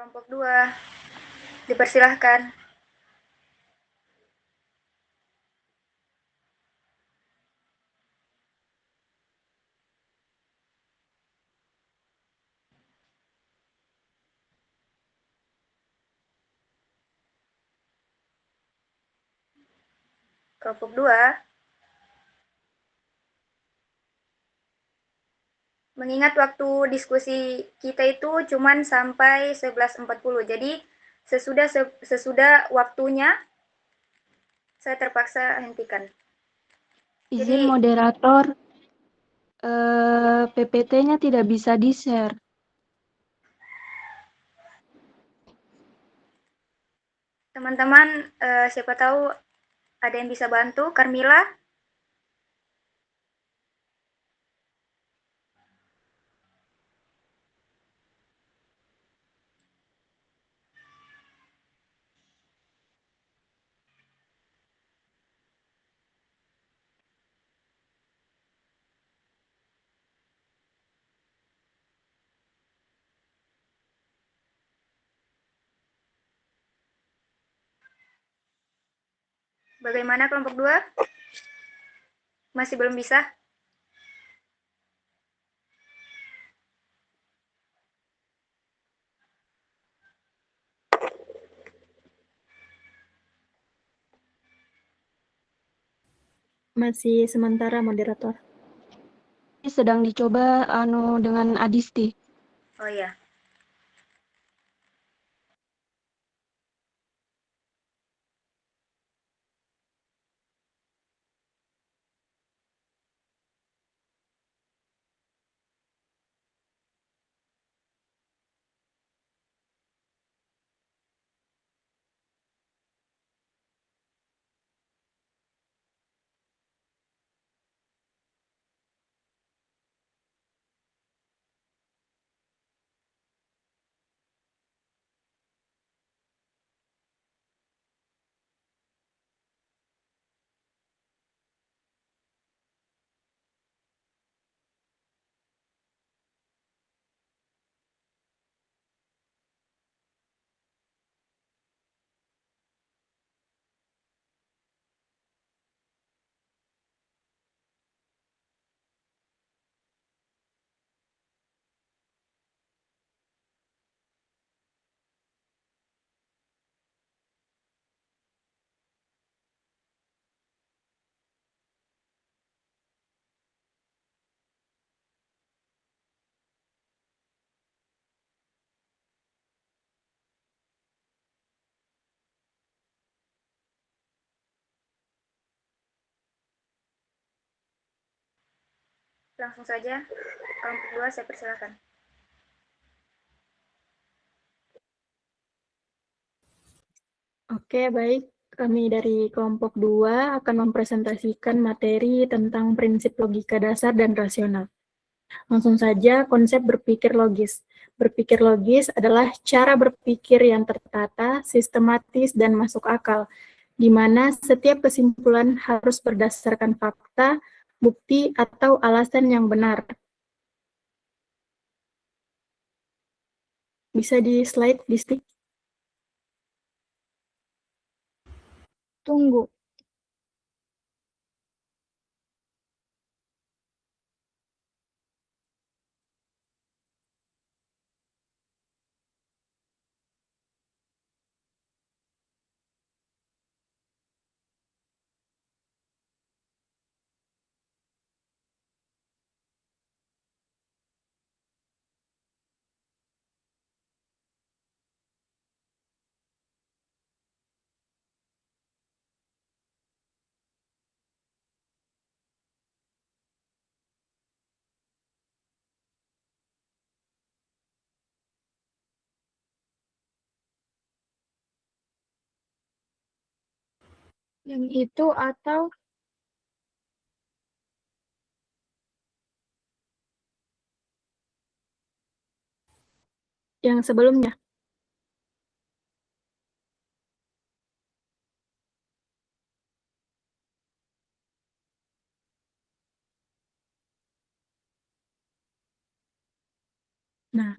Kelompok 2, dipersilahkan. Kelompok 2, mengingat waktu diskusi kita itu cuma sampai 11.40. Jadi sesudah waktunya saya terpaksa hentikan. Izin moderator, PPT-nya tidak bisa di-share. Teman-teman, siapa tahu ada yang bisa bantu. Carmila? Bagaimana kelompok 2? Masih belum bisa? Masih sementara, moderator. Sedang dicoba dengan Adisti. Oh iya. Langsung saja, kelompok 2 saya persilakan. Oke, baik. Kami dari kelompok 2 akan mempresentasikan materi tentang prinsip logika dasar dan rasional. Langsung saja, konsep berpikir logis. Berpikir logis adalah cara berpikir yang tertata, sistematis, dan masuk akal, di mana setiap kesimpulan harus berdasarkan fakta, bukti, atau alasan yang benar. Bisa di slide, Disti? Tunggu. Yang itu atau Yang sebelumnya. Nah,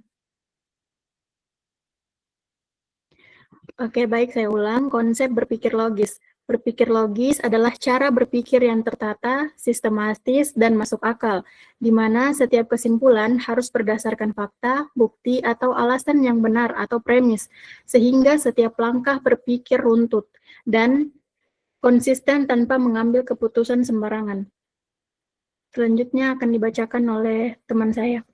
Oke, baik, saya ulang. Konsep berpikir logis. Berpikir logis adalah cara berpikir yang tertata, sistematis, dan masuk akal, di mana setiap kesimpulan harus berdasarkan fakta, bukti, atau alasan yang benar atau premis, sehingga setiap langkah berpikir runtut dan konsisten tanpa mengambil keputusan sembarangan. Selanjutnya akan dibacakan oleh teman saya.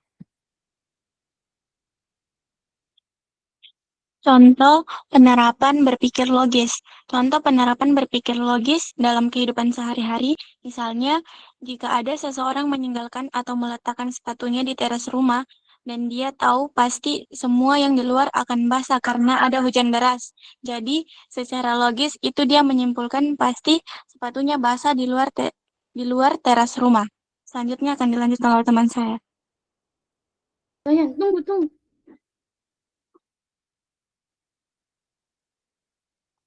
Contoh penerapan berpikir logis. Contoh penerapan berpikir logis dalam kehidupan sehari-hari, misalnya jika ada seseorang meninggalkan atau meletakkan sepatunya di teras rumah, dan dia tahu pasti semua yang di luar akan basah karena ada hujan deras. Jadi, secara logis itu dia menyimpulkan pasti sepatunya basah di luar teras rumah. Selanjutnya akan dilanjutkan oleh teman saya. Tunggu.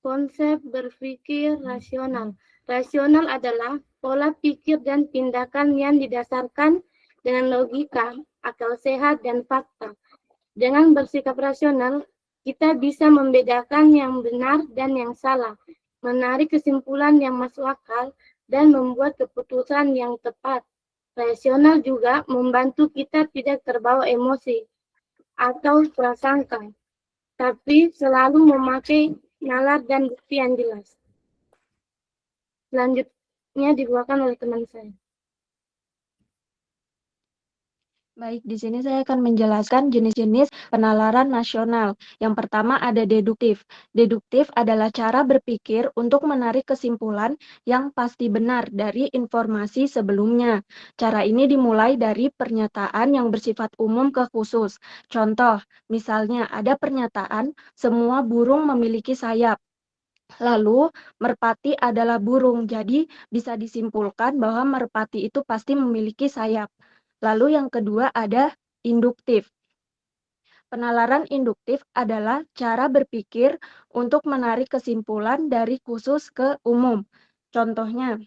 Konsep berpikir rasional. Rasional adalah pola pikir dan tindakan yang didasarkan dengan logika, akal sehat, dan fakta. Dengan bersikap rasional, kita bisa membedakan yang benar dan yang salah, menarik kesimpulan yang masuk akal, dan membuat keputusan yang tepat. Rasional juga membantu kita tidak terbawa emosi atau prasangka, tapi selalu memakai nalar dan bukti yang jelas. Selanjutnya dibawakan oleh teman saya. Baik, di sini saya akan menjelaskan jenis-jenis penalaran nasional. Yang pertama ada deduktif. Deduktif adalah cara berpikir untuk menarik kesimpulan yang pasti benar dari informasi sebelumnya. Cara ini dimulai dari pernyataan yang bersifat umum ke khusus. Contoh, misalnya ada pernyataan semua burung memiliki sayap. Lalu, merpati adalah burung, jadi bisa disimpulkan bahwa merpati itu pasti memiliki sayap. Lalu yang kedua ada induktif. Penalaran induktif adalah cara berpikir untuk menarik kesimpulan dari khusus ke umum. Contohnya,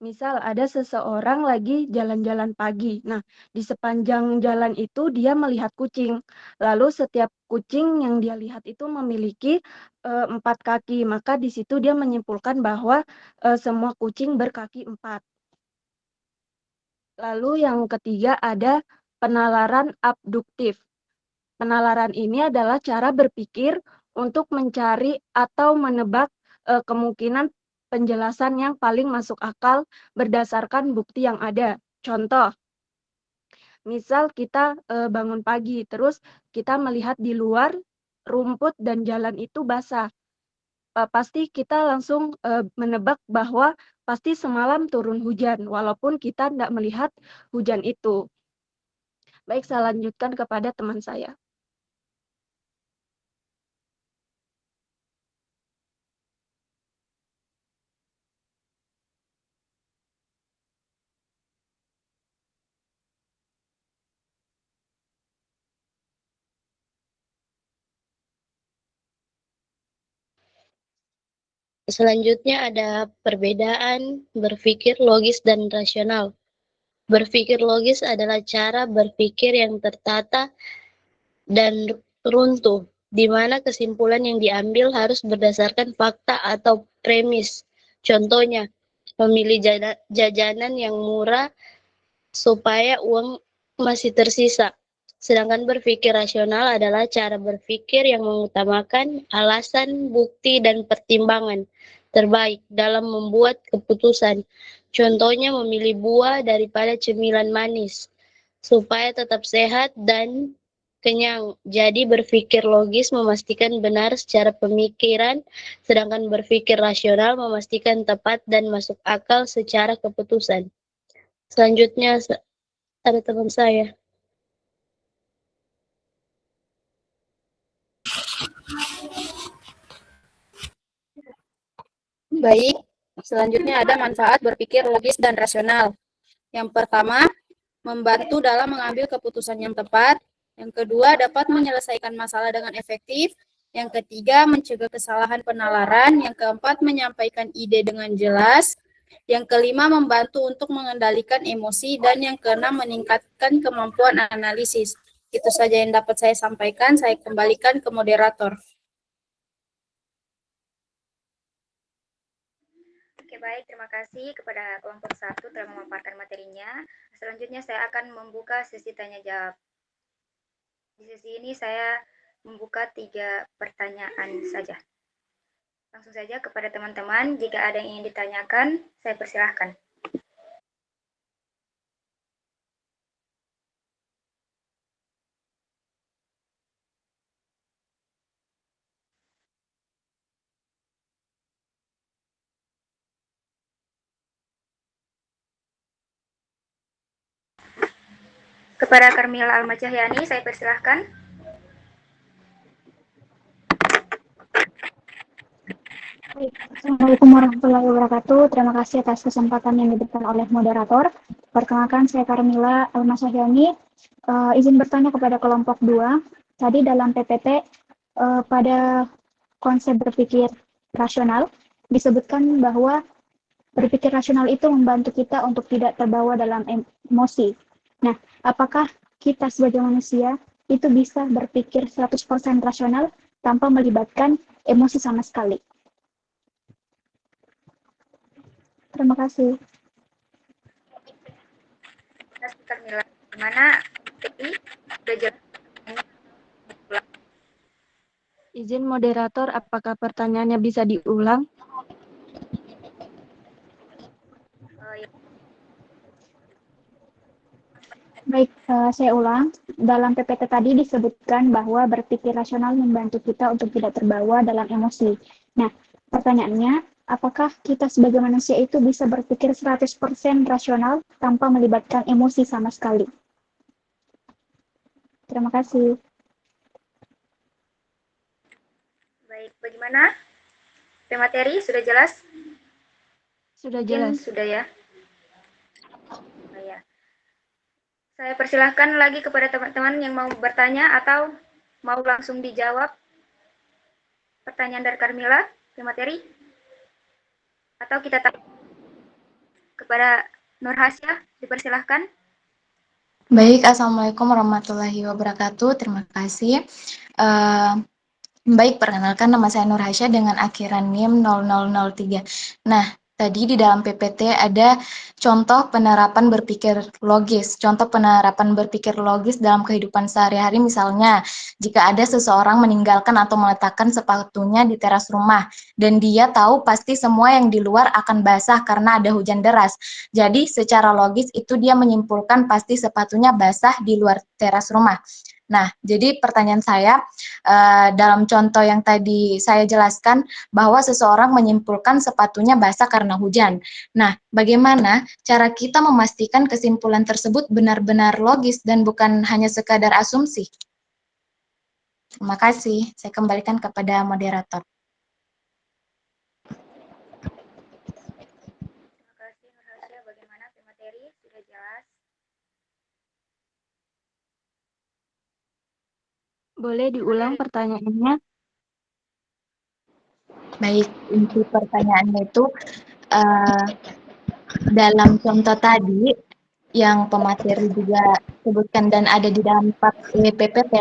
misal ada seseorang lagi jalan-jalan pagi. Nah, di sepanjang jalan itu dia melihat kucing. Lalu setiap kucing yang dia lihat itu memiliki 4 kaki. Maka di situ dia menyimpulkan bahwa semua kucing berkaki 4. Lalu yang ketiga ada penalaran abduktif. Penalaran ini adalah cara berpikir untuk mencari atau menebak kemungkinan penjelasan yang paling masuk akal berdasarkan bukti yang ada. Contoh, misal kita bangun pagi, terus kita melihat di luar rumput dan jalan itu basah. Pasti kita langsung menebak bahwa pasti semalam turun hujan, walaupun kita tidak melihat hujan itu. Baik, saya lanjutkan kepada teman saya. Selanjutnya ada perbedaan berpikir logis dan rasional. Berpikir logis adalah cara berpikir yang tertata dan runtuh, di mana kesimpulan yang diambil harus berdasarkan fakta atau premis. Contohnya, memilih jajanan yang murah supaya uang masih tersisa. Sedangkan berpikir rasional adalah cara berpikir yang mengutamakan alasan, bukti, dan pertimbangan terbaik dalam membuat keputusan. Contohnya memilih buah daripada cemilan manis, supaya tetap sehat dan kenyang. Jadi berpikir logis memastikan benar secara pemikiran, sedangkan berpikir rasional memastikan tepat dan masuk akal secara keputusan. Selanjutnya ada teman saya. Baik, selanjutnya ada manfaat berpikir logis dan rasional. Yang pertama, membantu dalam mengambil keputusan yang tepat. Yang kedua, dapat menyelesaikan masalah dengan efektif. Yang ketiga, mencegah kesalahan penalaran. Yang keempat, menyampaikan ide dengan jelas. Yang kelima, membantu untuk mengendalikan emosi. Dan yang keenam, meningkatkan kemampuan analisis. Itu saja yang dapat saya sampaikan. Saya kembalikan ke moderator. baik. Terima kasih kepada kelompok 1 telah memaparkan materinya. Selanjutnya saya akan membuka sesi tanya jawab. Di sesi ini saya membuka 3 pertanyaan saja. Langsung saja kepada teman-teman, jika ada yang ingin ditanyakan, saya persilahkan. Kepada Karmila Almacahyani, saya persilahkan. Assalamualaikum warahmatullahi wabarakatuh. Terima kasih atas kesempatan yang diberikan oleh moderator. Perkenalkan, saya Karmila Almasahyani. Izin bertanya kepada kelompok 2. Tadi dalam PPT pada konsep berpikir rasional disebutkan bahwa berpikir rasional itu membantu kita untuk tidak terbawa dalam emosi. Nah, apakah kita sebagai manusia itu bisa berpikir 100% rasional tanpa melibatkan emosi sama sekali? Terima kasih. Terima kasih Karmila. Gimana? Sudah jelas? Izin moderator, apakah pertanyaannya bisa diulang? Ya. Baik, saya ulang. Dalam PPT tadi disebutkan bahwa berpikir rasional membantu kita untuk tidak terbawa dalam emosi. Nah, pertanyaannya, apakah kita sebagai manusia itu bisa berpikir 100% rasional tanpa melibatkan emosi sama sekali? Terima kasih. Baik, bagaimana? Materi sudah jelas? Sudah jelas. Sudah ya. Ya. Saya persilahkan lagi kepada teman-teman yang mau bertanya atau mau langsung dijawab pertanyaan dari Karmila, materi. Atau kita tanya kepada Nur Hasya, dipersilahkan. Baik, Assalamualaikum warahmatullahi wabarakatuh. Terima kasih. Baik, perkenalkan nama saya Nur Hasya dengan akhiran NIM 0003. Nah, tadi di dalam PPT ada contoh penerapan berpikir logis. Contoh penerapan berpikir logis dalam kehidupan sehari-hari misalnya, jika ada seseorang meninggalkan atau meletakkan sepatunya di teras rumah, dan dia tahu pasti semua yang di luar akan basah karena ada hujan deras. Jadi, secara logis itu dia menyimpulkan pasti sepatunya basah di luar teras rumah. Nah, jadi pertanyaan saya, dalam contoh yang tadi saya jelaskan bahwa seseorang menyimpulkan sepatunya basah karena hujan. Nah, bagaimana cara kita memastikan kesimpulan tersebut benar-benar logis dan bukan hanya sekadar asumsi? Terima kasih. Saya kembalikan kepada moderator. Terima kasih Nur Hasya. Bagaimana materi? Sudah jelas? Boleh diulang pertanyaannya? Baik, inti pertanyaannya itu dalam contoh tadi yang pemateri juga sebutkan dan ada di dalam PPT,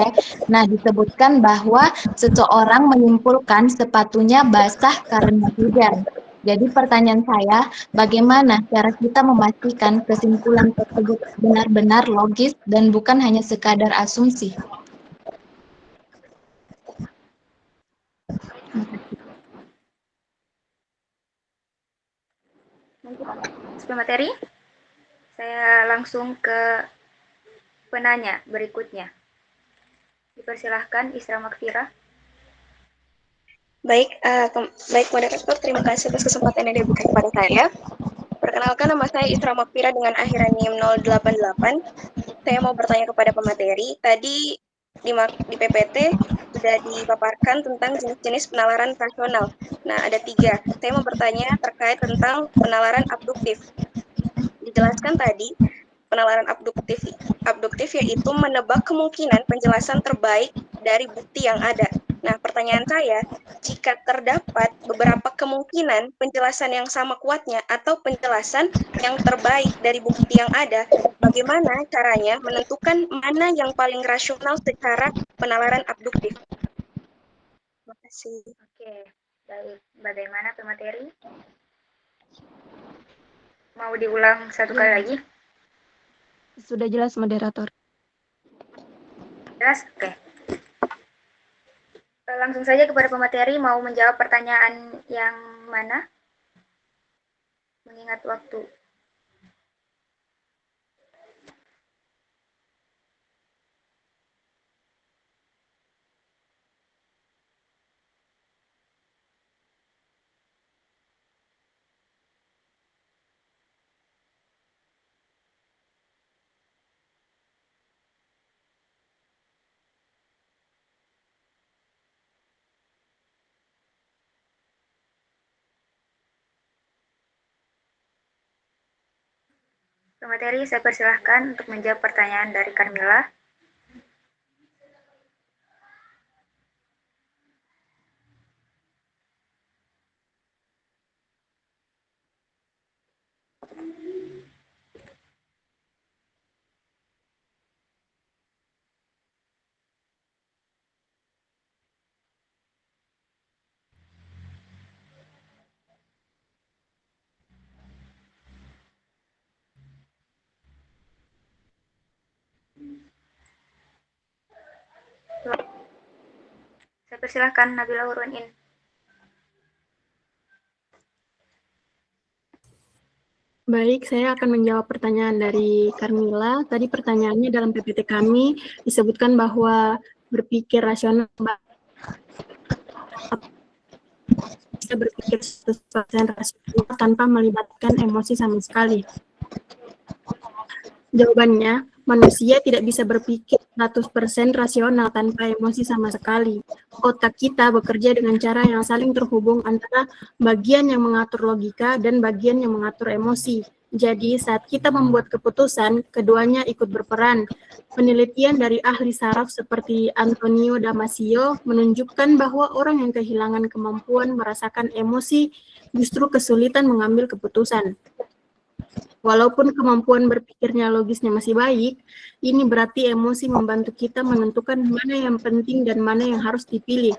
nah disebutkan bahwa seseorang menyimpulkan sepatunya basah karena hujan. Jadi pertanyaan saya, bagaimana cara kita memastikan kesimpulan tersebut benar-benar logis dan bukan hanya sekadar asumsi? Mungkin materi, saya langsung ke penanya berikutnya. Dipersilahkan Isra Makfira. Baik, baik moderator, terima kasih atas kesempatan yang diberikan kepada saya. Perkenalkan, nama saya Isra Makfira dengan akhiran NIM 088. Saya mau bertanya kepada pemateri. Tadi di PPT sudah dipaparkan tentang jenis-jenis penalaran rasional. Nah, ada 3. Saya mau bertanya terkait tentang penalaran abduktif. Dijelaskan tadi, penalaran abduktif yaitu menebak kemungkinan penjelasan terbaik dari bukti yang ada. Nah, pertanyaan saya, jika terdapat beberapa kemungkinan penjelasan yang sama kuatnya atau penjelasan yang terbaik dari bukti yang ada, bagaimana caranya menentukan mana yang paling rasional secara penalaran abduktif? Terima kasih. Oke, baik. Bagaimana pemateri? Mau diulang satu kali lagi? Sudah jelas, moderator. Jelas? Oke. Langsung saja kepada pemateri, mau menjawab pertanyaan yang mana? Mengingat waktu. Pemateri, saya persilahkan untuk menjawab pertanyaan dari Carmila. Saya persilahkan Nabila Urwanin. Baik, saya akan menjawab pertanyaan dari Carmila. Tadi pertanyaannya dalam PPT kami disebutkan bahwa berpikir rasional bisa berpikir 100% rasional tanpa melibatkan emosi sama sekali. Jawabannya, manusia tidak bisa berpikir 100% rasional tanpa emosi sama sekali. Otak kita bekerja dengan cara yang saling terhubung antara bagian yang mengatur logika dan bagian yang mengatur emosi. Jadi, saat kita membuat keputusan, keduanya ikut berperan. Penelitian dari ahli saraf seperti Antonio Damasio menunjukkan bahwa orang yang kehilangan kemampuan merasakan emosi justru kesulitan mengambil keputusan. Walaupun kemampuan berpikirnya logisnya masih baik, ini berarti emosi membantu kita menentukan mana yang penting dan mana yang harus dipilih.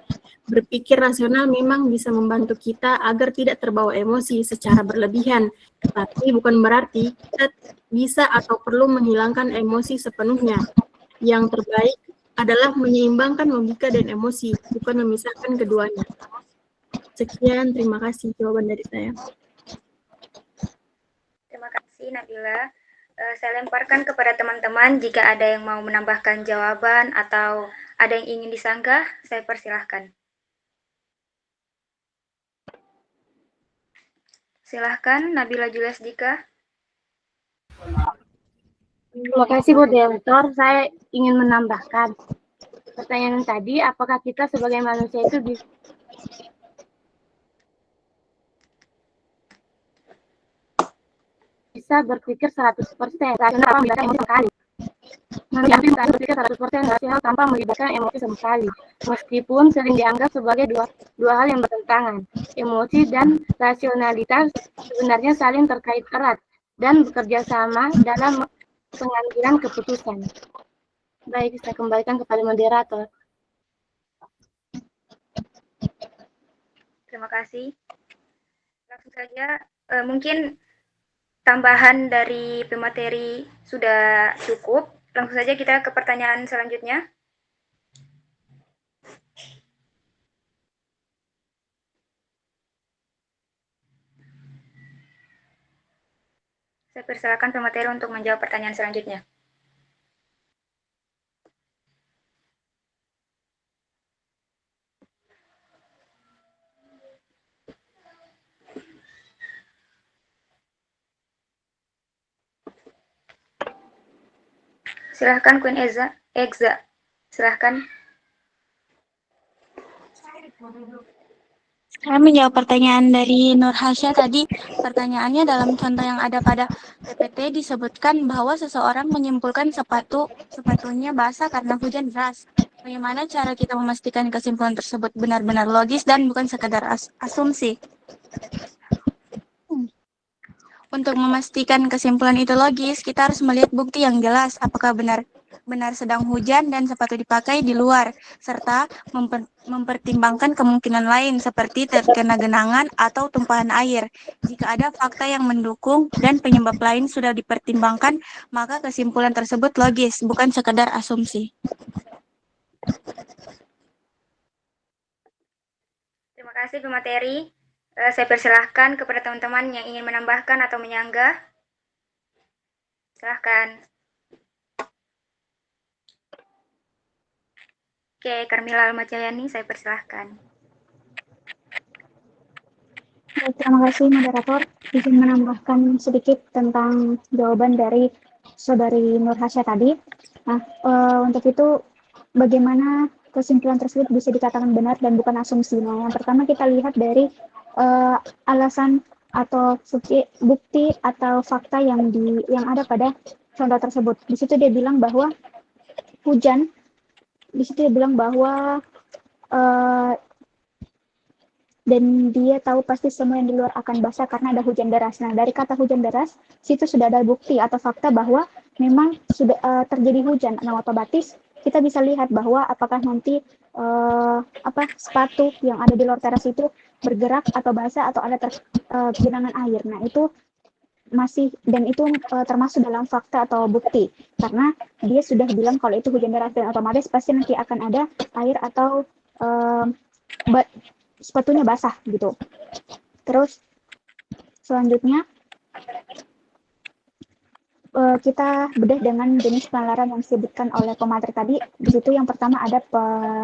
Berpikir rasional memang bisa membantu kita agar tidak terbawa emosi secara berlebihan, tapi bukan berarti kita bisa atau perlu menghilangkan emosi sepenuhnya. Yang terbaik adalah menyeimbangkan logika dan emosi, bukan memisahkan keduanya. Sekian, terima kasih jawaban dari saya. Terima kasih Nabila. Saya lemparkan kepada teman-teman jika ada yang mau menambahkan jawaban atau ada yang ingin disanggah, saya persilahkan. Silahkan Nabila Juliasdika. Terima kasih moderator. Saya ingin menambahkan pertanyaan tadi, apakah kita sebagai manusia itu bisa berpikir 100% rasional tanpa melibatkan emosi sekali? Manusia bisa berpikir 100% rasional tanpa melibatkan emosi sama sekali, meskipun sering dianggap sebagai dua hal yang bertentangan. Emosi dan rasionalitas sebenarnya saling terkait erat dan bekerja sama dalam pengambilan keputusan. Baik, saya kembalikan kepada moderator. Terima kasih. Langsung saja, mungkin tambahan dari pemateri sudah cukup. Langsung saja kita ke pertanyaan selanjutnya. Saya persilakan pemateri untuk menjawab pertanyaan selanjutnya. Silahkan Queen Eza. Silahkan. Saya menjawab pertanyaan dari Nur Hasya tadi. Pertanyaannya dalam contoh yang ada pada PPT disebutkan bahwa seseorang menyimpulkan sepatunya basah karena hujan deras. Bagaimana cara kita memastikan kesimpulan tersebut benar-benar logis dan bukan sekadar asumsi? Untuk memastikan kesimpulan itu logis, kita harus melihat bukti yang jelas apakah benar benar sedang hujan dan sepatu dipakai di luar, serta mempertimbangkan kemungkinan lain seperti terkena genangan atau tumpahan air. Jika ada fakta yang mendukung dan penyebab lain sudah dipertimbangkan, maka kesimpulan tersebut logis, bukan sekedar asumsi. Terima kasih pemateri. Saya persilahkan kepada teman-teman yang ingin menambahkan atau menyanggah. Silahkan. Oke, Karmila Almajayani, saya persilahkan. Baik, terima kasih moderator. Izin menambahkan sedikit tentang jawaban dari Saudari Nur Hasya tadi. Nah, untuk itu bagaimana kesimpulan tersebut bisa dikatakan benar dan bukan asumsi. Nah, yang pertama kita lihat dari alasan atau bukti atau fakta yang ada pada contoh tersebut. Di situ dia bilang bahwa hujan. Di situ dia bilang bahwa dan dia tahu pasti semua yang di luar akan basah karena ada hujan deras. Nah, dari kata hujan deras, situ sudah ada bukti atau fakta bahwa memang sudah terjadi hujan. Nah, otomatis kita bisa lihat bahwa apakah nanti sepatu yang ada di luar teras itu bergerak atau basah atau ada genangan air. Nah, itu masih dan itu termasuk dalam fakta atau bukti karena dia sudah bilang kalau itu hujan deras dan otomatis pasti nanti akan ada air atau sepatunya basah gitu. Terus selanjutnya kita bedah dengan jenis penalaran yang disebutkan oleh pemateri tadi. Di situ yang pertama ada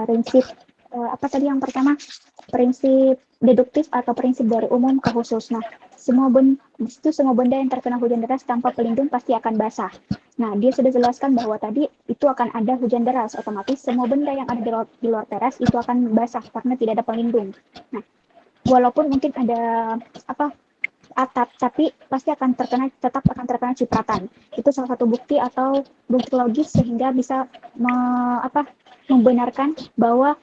prinsip prinsip deduktif atau prinsip dari umum ke khusus. Nah, semua benda yang terkena hujan deras tanpa pelindung pasti akan basah. Nah, dia sudah jelaskan bahwa tadi itu akan ada hujan deras, otomatis semua benda yang ada di luar teras itu akan basah karena tidak ada pelindung. Nah, walaupun mungkin ada atap, tapi pasti tetap akan terkena cipratan. Itu salah satu bukti atau bukti logis sehingga bisa membenarkan bahwa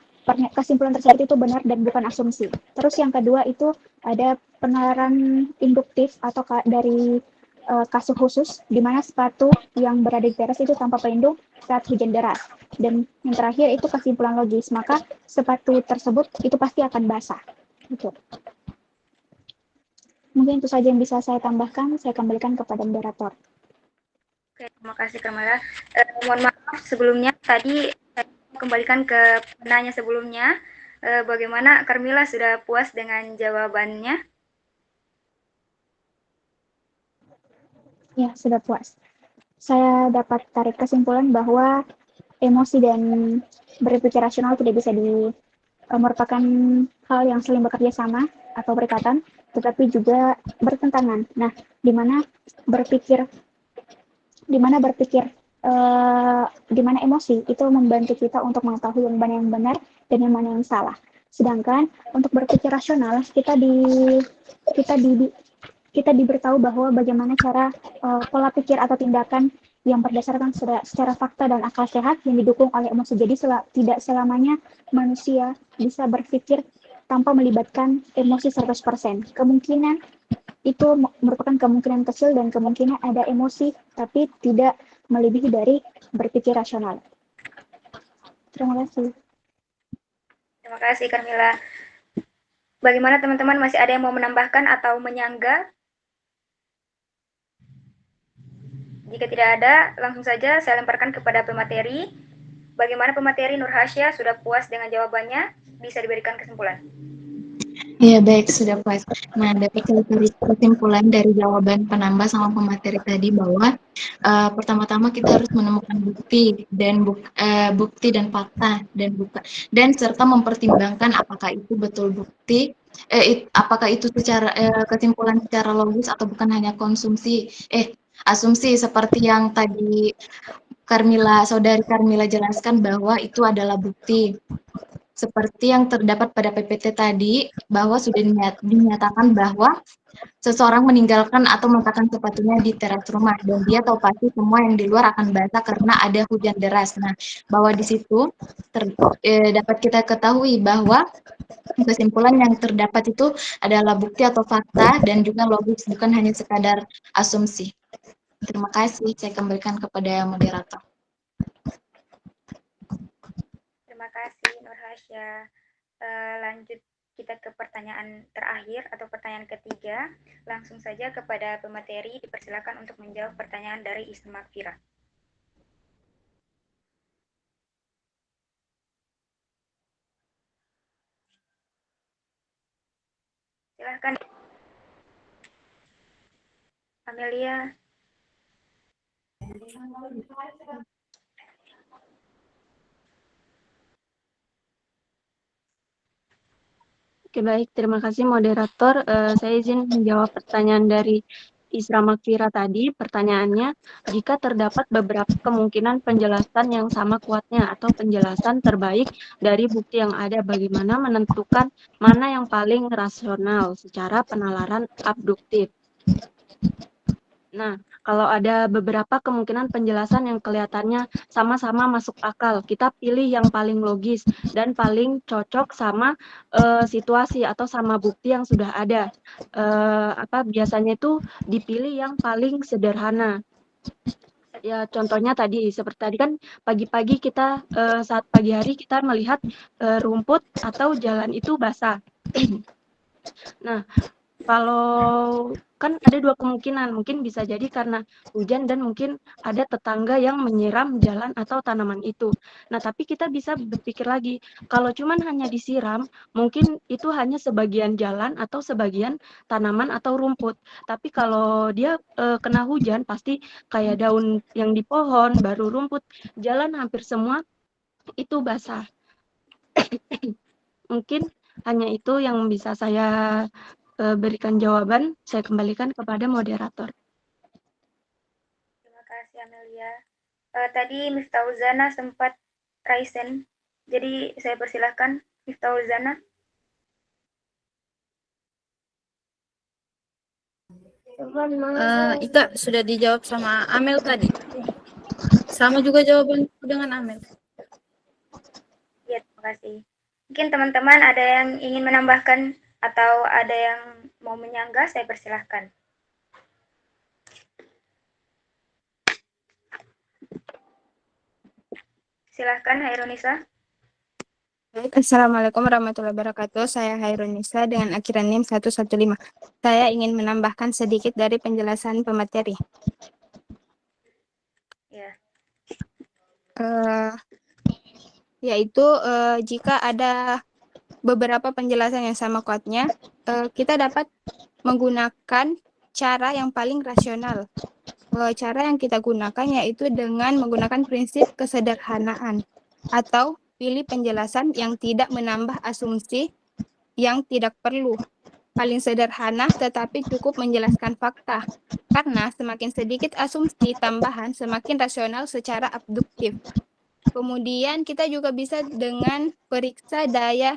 kesimpulan tersebut itu benar dan bukan asumsi. Terus yang kedua itu ada penalaran induktif atau dari kasus khusus di mana sepatu yang berada di teras itu tanpa pelindung saat hujan deras. Dan yang terakhir itu kesimpulan logis, maka sepatu tersebut itu pasti akan basah. Gitu. Mungkin itu saja yang bisa saya tambahkan. Saya kembalikan kepada moderator. Oke, terima kasih Karmila. Mohon maaf sebelumnya tadi saya kembalikan ke penanya sebelumnya. Bagaimana Karmila sudah puas dengan jawabannya? Ya, sudah puas. Saya dapat tarik kesimpulan bahwa emosi dan berpikir rasional tidak bisa merupakan hal yang saling bekerja sama atau berikatan, tetapi juga bertentangan. Nah, di mana emosi itu membantu kita untuk mengetahui yang mana yang benar dan yang mana yang salah. Sedangkan untuk berpikir rasional kita diberitahu bahwa bagaimana cara pola pikir atau tindakan yang berdasarkan secara fakta dan akal sehat yang didukung oleh emosi. Jadi tidak selamanya manusia bisa berpikir tanpa melibatkan emosi 100%. Kemungkinan itu merupakan kemungkinan kecil dan kemungkinan ada emosi tapi tidak melebihi dari berpikir rasional. Terima kasih. Terima kasih Karmila. Bagaimana teman-teman, masih ada yang mau menambahkan atau menyanggah? Jika tidak ada, langsung saja saya lemparkan kepada pemateri. Bagaimana pemateri Nur Hasya, sudah puas dengan jawabannya? Bisa diberikan kesimpulan. Ya, baik, sudah puas. Nah, dapat saya tarik kesimpulan dari jawaban penambah sama pemateri tadi bahwa pertama-tama kita harus menemukan bukti dan fakta dan serta mempertimbangkan apakah itu betul bukti, apakah itu kesimpulan secara logis atau bukan hanya asumsi seperti yang tadi Saudari Karmila jelaskan bahwa itu adalah bukti. Seperti yang terdapat pada PPT tadi, bahwa sudah dinyatakan bahwa seseorang meninggalkan atau meletakkan sepatunya di teras rumah, dan dia tahu pasti semua yang di luar akan basah karena ada hujan deras. Nah, bahwa di situ dapat kita ketahui bahwa kesimpulan yang terdapat itu adalah bukti atau fakta dan juga logis, bukan hanya sekadar asumsi. Terima kasih, saya kembalikan kepada moderator. Terima kasih Nur Hasya. Lanjut kita ke pertanyaan terakhir atau pertanyaan ketiga. Langsung saja kepada pemateri dipersilakan untuk menjawab pertanyaan dari Isra Makfira. Silahkan Amelia. Oke, baik. Terima kasih moderator. Saya izin menjawab pertanyaan dari Isra Makfira tadi. Pertanyaannya, jika terdapat beberapa kemungkinan penjelasan yang sama kuatnya atau penjelasan terbaik dari bukti yang ada, bagaimana menentukan mana yang paling rasional secara penalaran abduktif? Nah, kalau ada beberapa kemungkinan penjelasan yang kelihatannya sama-sama masuk akal, kita pilih yang paling logis dan paling cocok sama situasi atau sama bukti yang sudah ada. Biasanya itu dipilih yang paling sederhana. Ya, contohnya tadi seperti tadi kan pagi-pagi kita saat pagi hari kita melihat rumput atau jalan itu basah. Nah, kalau kan ada dua kemungkinan, mungkin bisa jadi karena hujan dan mungkin ada tetangga yang menyiram jalan atau tanaman itu. Nah, tapi kita bisa berpikir lagi, kalau cuman hanya disiram, mungkin itu hanya sebagian jalan atau sebagian tanaman atau rumput. Tapi kalau dia kena hujan, pasti kayak daun yang di pohon, baru rumput, jalan hampir semua itu basah. Mungkin hanya itu yang bisa saya berikan jawaban. Saya kembalikan kepada moderator. Terima kasih Amelia. Tadi Miftauzana sempat raisen, jadi saya persilahkan Miftauzana. Ika sudah dijawab sama Amel tadi. Sama juga jawaban dengan Amel. Ya, terima kasih. Mungkin teman-teman ada yang ingin menambahkan atau ada yang mau menyanggah, saya persilahkan. Silahkan Hairunisa. Baik, Assalamualaikum warahmatullahi wabarakatuh. Saya Hairunisa dengan akhiran NIM 115. Saya ingin menambahkan sedikit dari penjelasan pemateri. Ya. Yaitu jika ada beberapa penjelasan yang sama kuatnya, kita dapat menggunakan cara yang paling rasional. Cara yang kita gunakan yaitu dengan menggunakan prinsip kesederhanaan atau pilih penjelasan yang tidak menambah asumsi yang tidak perlu. Paling sederhana tetapi cukup menjelaskan fakta. Karena semakin sedikit asumsi tambahan, semakin rasional secara abduktif. Kemudian kita juga bisa dengan periksa daya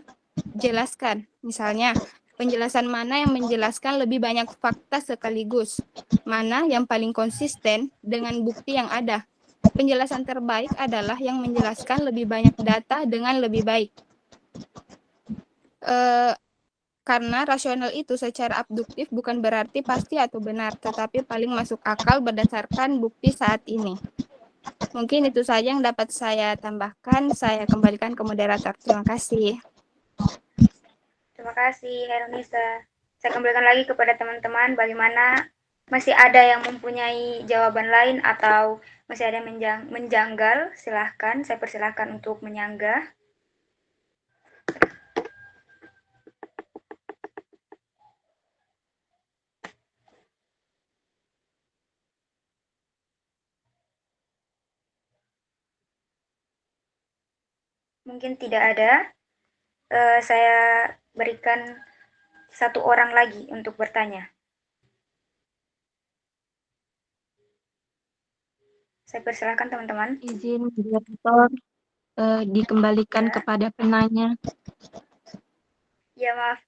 jelaskan. Misalnya, penjelasan mana yang menjelaskan lebih banyak fakta sekaligus. Mana yang paling konsisten dengan bukti yang ada. Penjelasan terbaik adalah yang menjelaskan lebih banyak data dengan lebih baik. Karena rasional itu secara abduktif bukan berarti pasti atau benar, tetapi paling masuk akal berdasarkan bukti saat ini. Mungkin itu saja yang dapat saya tambahkan. Saya kembalikan ke moderator. Terima kasih. Terima kasih Hairunisa. Saya kembalikan lagi kepada teman-teman bagaimana masih ada yang mempunyai jawaban lain atau masih ada yang menjanggal, silahkan. Saya persilahkan untuk menyanggah. Mungkin tidak ada. Saya berikan satu orang lagi untuk bertanya. Saya persilahkan teman-teman. Izin moderator dikembalikan kepada penanya. Ya, maaf.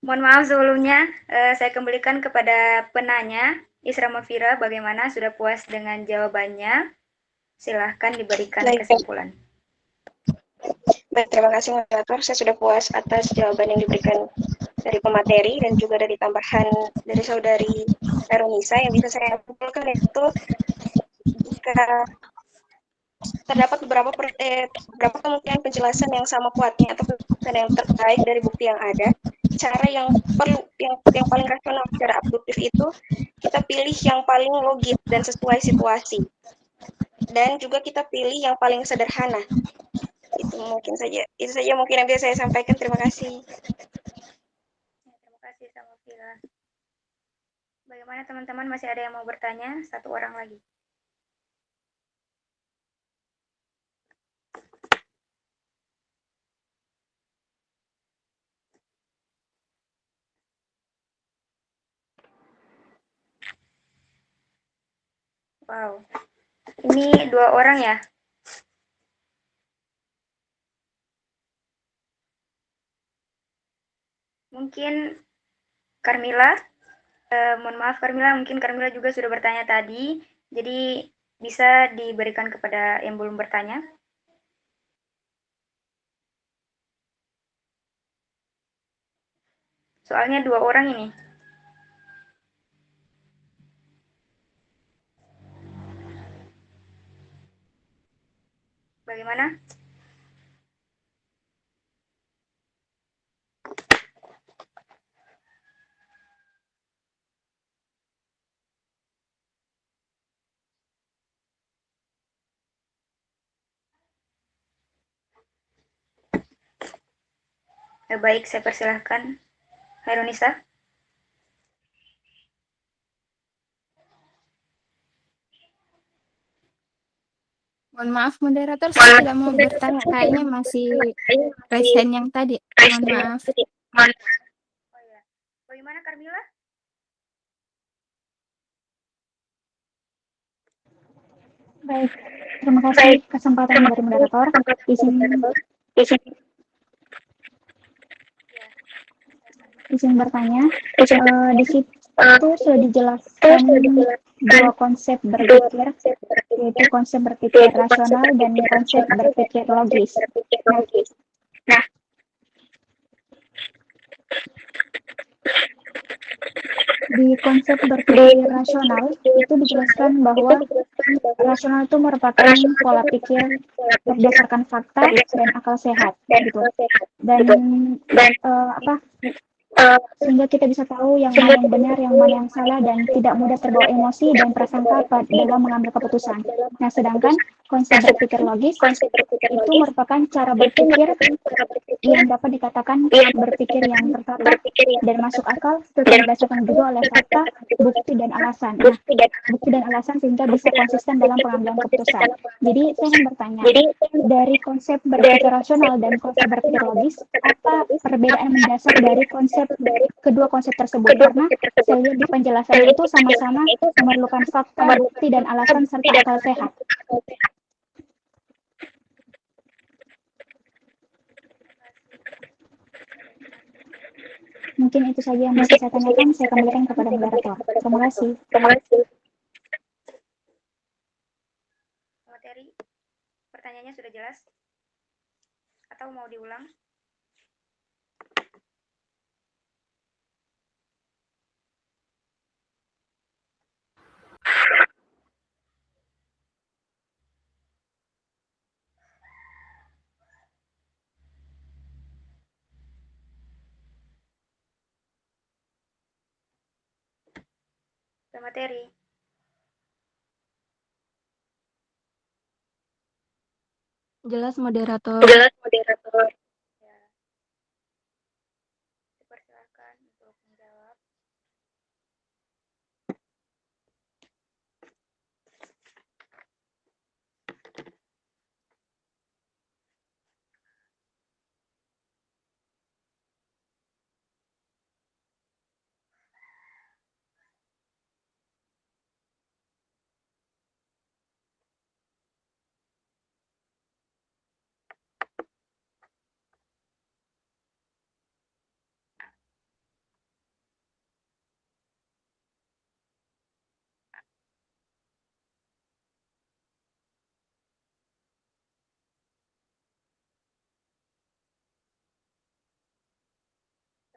Mohon maaf sebelumnya, saya kembalikan kepada penanya, Isra Makfira, bagaimana, sudah puas dengan jawabannya? Silahkan diberikan kesimpulan. Baik, terima kasih moderator. Saya sudah puas atas jawaban yang diberikan dari pemateri dan juga dari tambahan dari saudari Hairunisa. Yang bisa saya kumpulkan itu jika terdapat beberapa kemungkinan penjelasan yang sama kuatnya atau penjelasan yang terbaik dari bukti yang ada. Cara yang paling rasional secara abduktif itu kita pilih yang paling logis dan sesuai situasi. Dan juga kita pilih yang paling sederhana. Itu saja mungkin yang bisa saya sampaikan. Terima kasih. Terima kasih Samofira. Bagaimana teman-teman, masih ada yang mau bertanya? Satu orang lagi. Wow, ini 2 orang ya? Mungkin Carmila, mohon maaf Carmila, mungkin Carmila juga sudah bertanya tadi, jadi bisa diberikan kepada yang belum bertanya. Soalnya 2 orang ini. Bagaimana? Baik, saya persilahkan. Hairunisa. Mohon maaf moderator, saya tidak mau bertanya. Kayaknya masih resen yang tadi. Mohon maaf. Oh ya. Bagaimana Carmila? Baik, terima kasih kesempatan dari moderator. Izin bertanya, di situ sudah dijelaskan 2 konsep berpikir, yaitu konsep berpikir rasional dan konsep berpikir logis. Nah, di konsep berpikir rasional itu dijelaskan bahwa rasional itu merupakan pola pikir berdasarkan fakta dan akal sehat, gitu. Dan sehingga kita bisa tahu yang mana yang benar, yang mana yang salah, dan tidak mudah terbawa emosi dan prasangka dalam mengambil keputusan. Nah, sedangkan konsep berpikir logis itu merupakan cara berpikir yang dapat dikatakan berpikir yang tertata dan masuk akal, serta didasarkan juga oleh fakta, bukti dan alasan. Nah, bukti dan alasan sehingga bisa konsisten dalam pengambilan keputusan. Jadi saya ingin bertanya, dari konsep berpikir rasional dan konsep berpikir logis, apa perbedaan mendasar dari kedua konsep tersebut? Karena saya lihat di penjelasannya itu sama-sama memerlukan fakta, bukti dan alasan serta akal sehat. Mungkin itu saja yang bisa saya tanyakan. Saya kembalikan kepada moderator. Terima kasih. Materi pertanyaannya sudah jelas? Atau mau diulang? Materi. Jelas moderator. Ya. Dipersilakan untuk menjawab.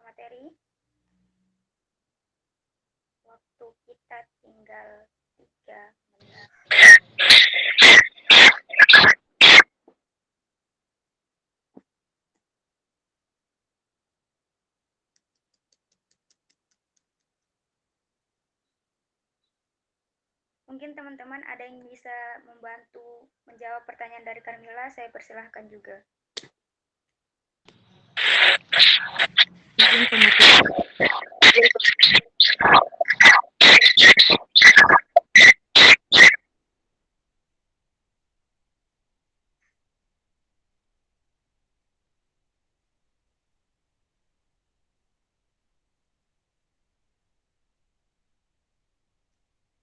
Materi. Waktu kita tinggal 3 menit. Mungkin teman-teman ada yang bisa membantu menjawab pertanyaan dari Carmila, saya persilahkan juga.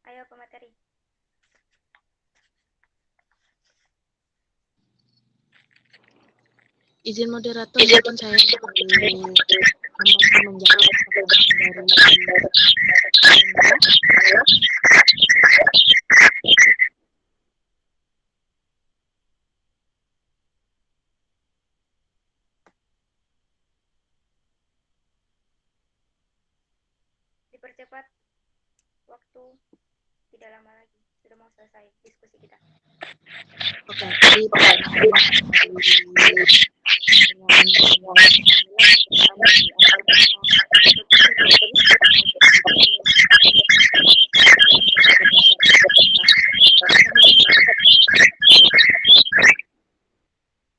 Ayo pemateri. Izin moderator, mungkin saya membantu menjawab pertanyaan dari Dipercepat waktu, tidak lama lagi, sudah mau selesai diskusi kita. Oke, jadi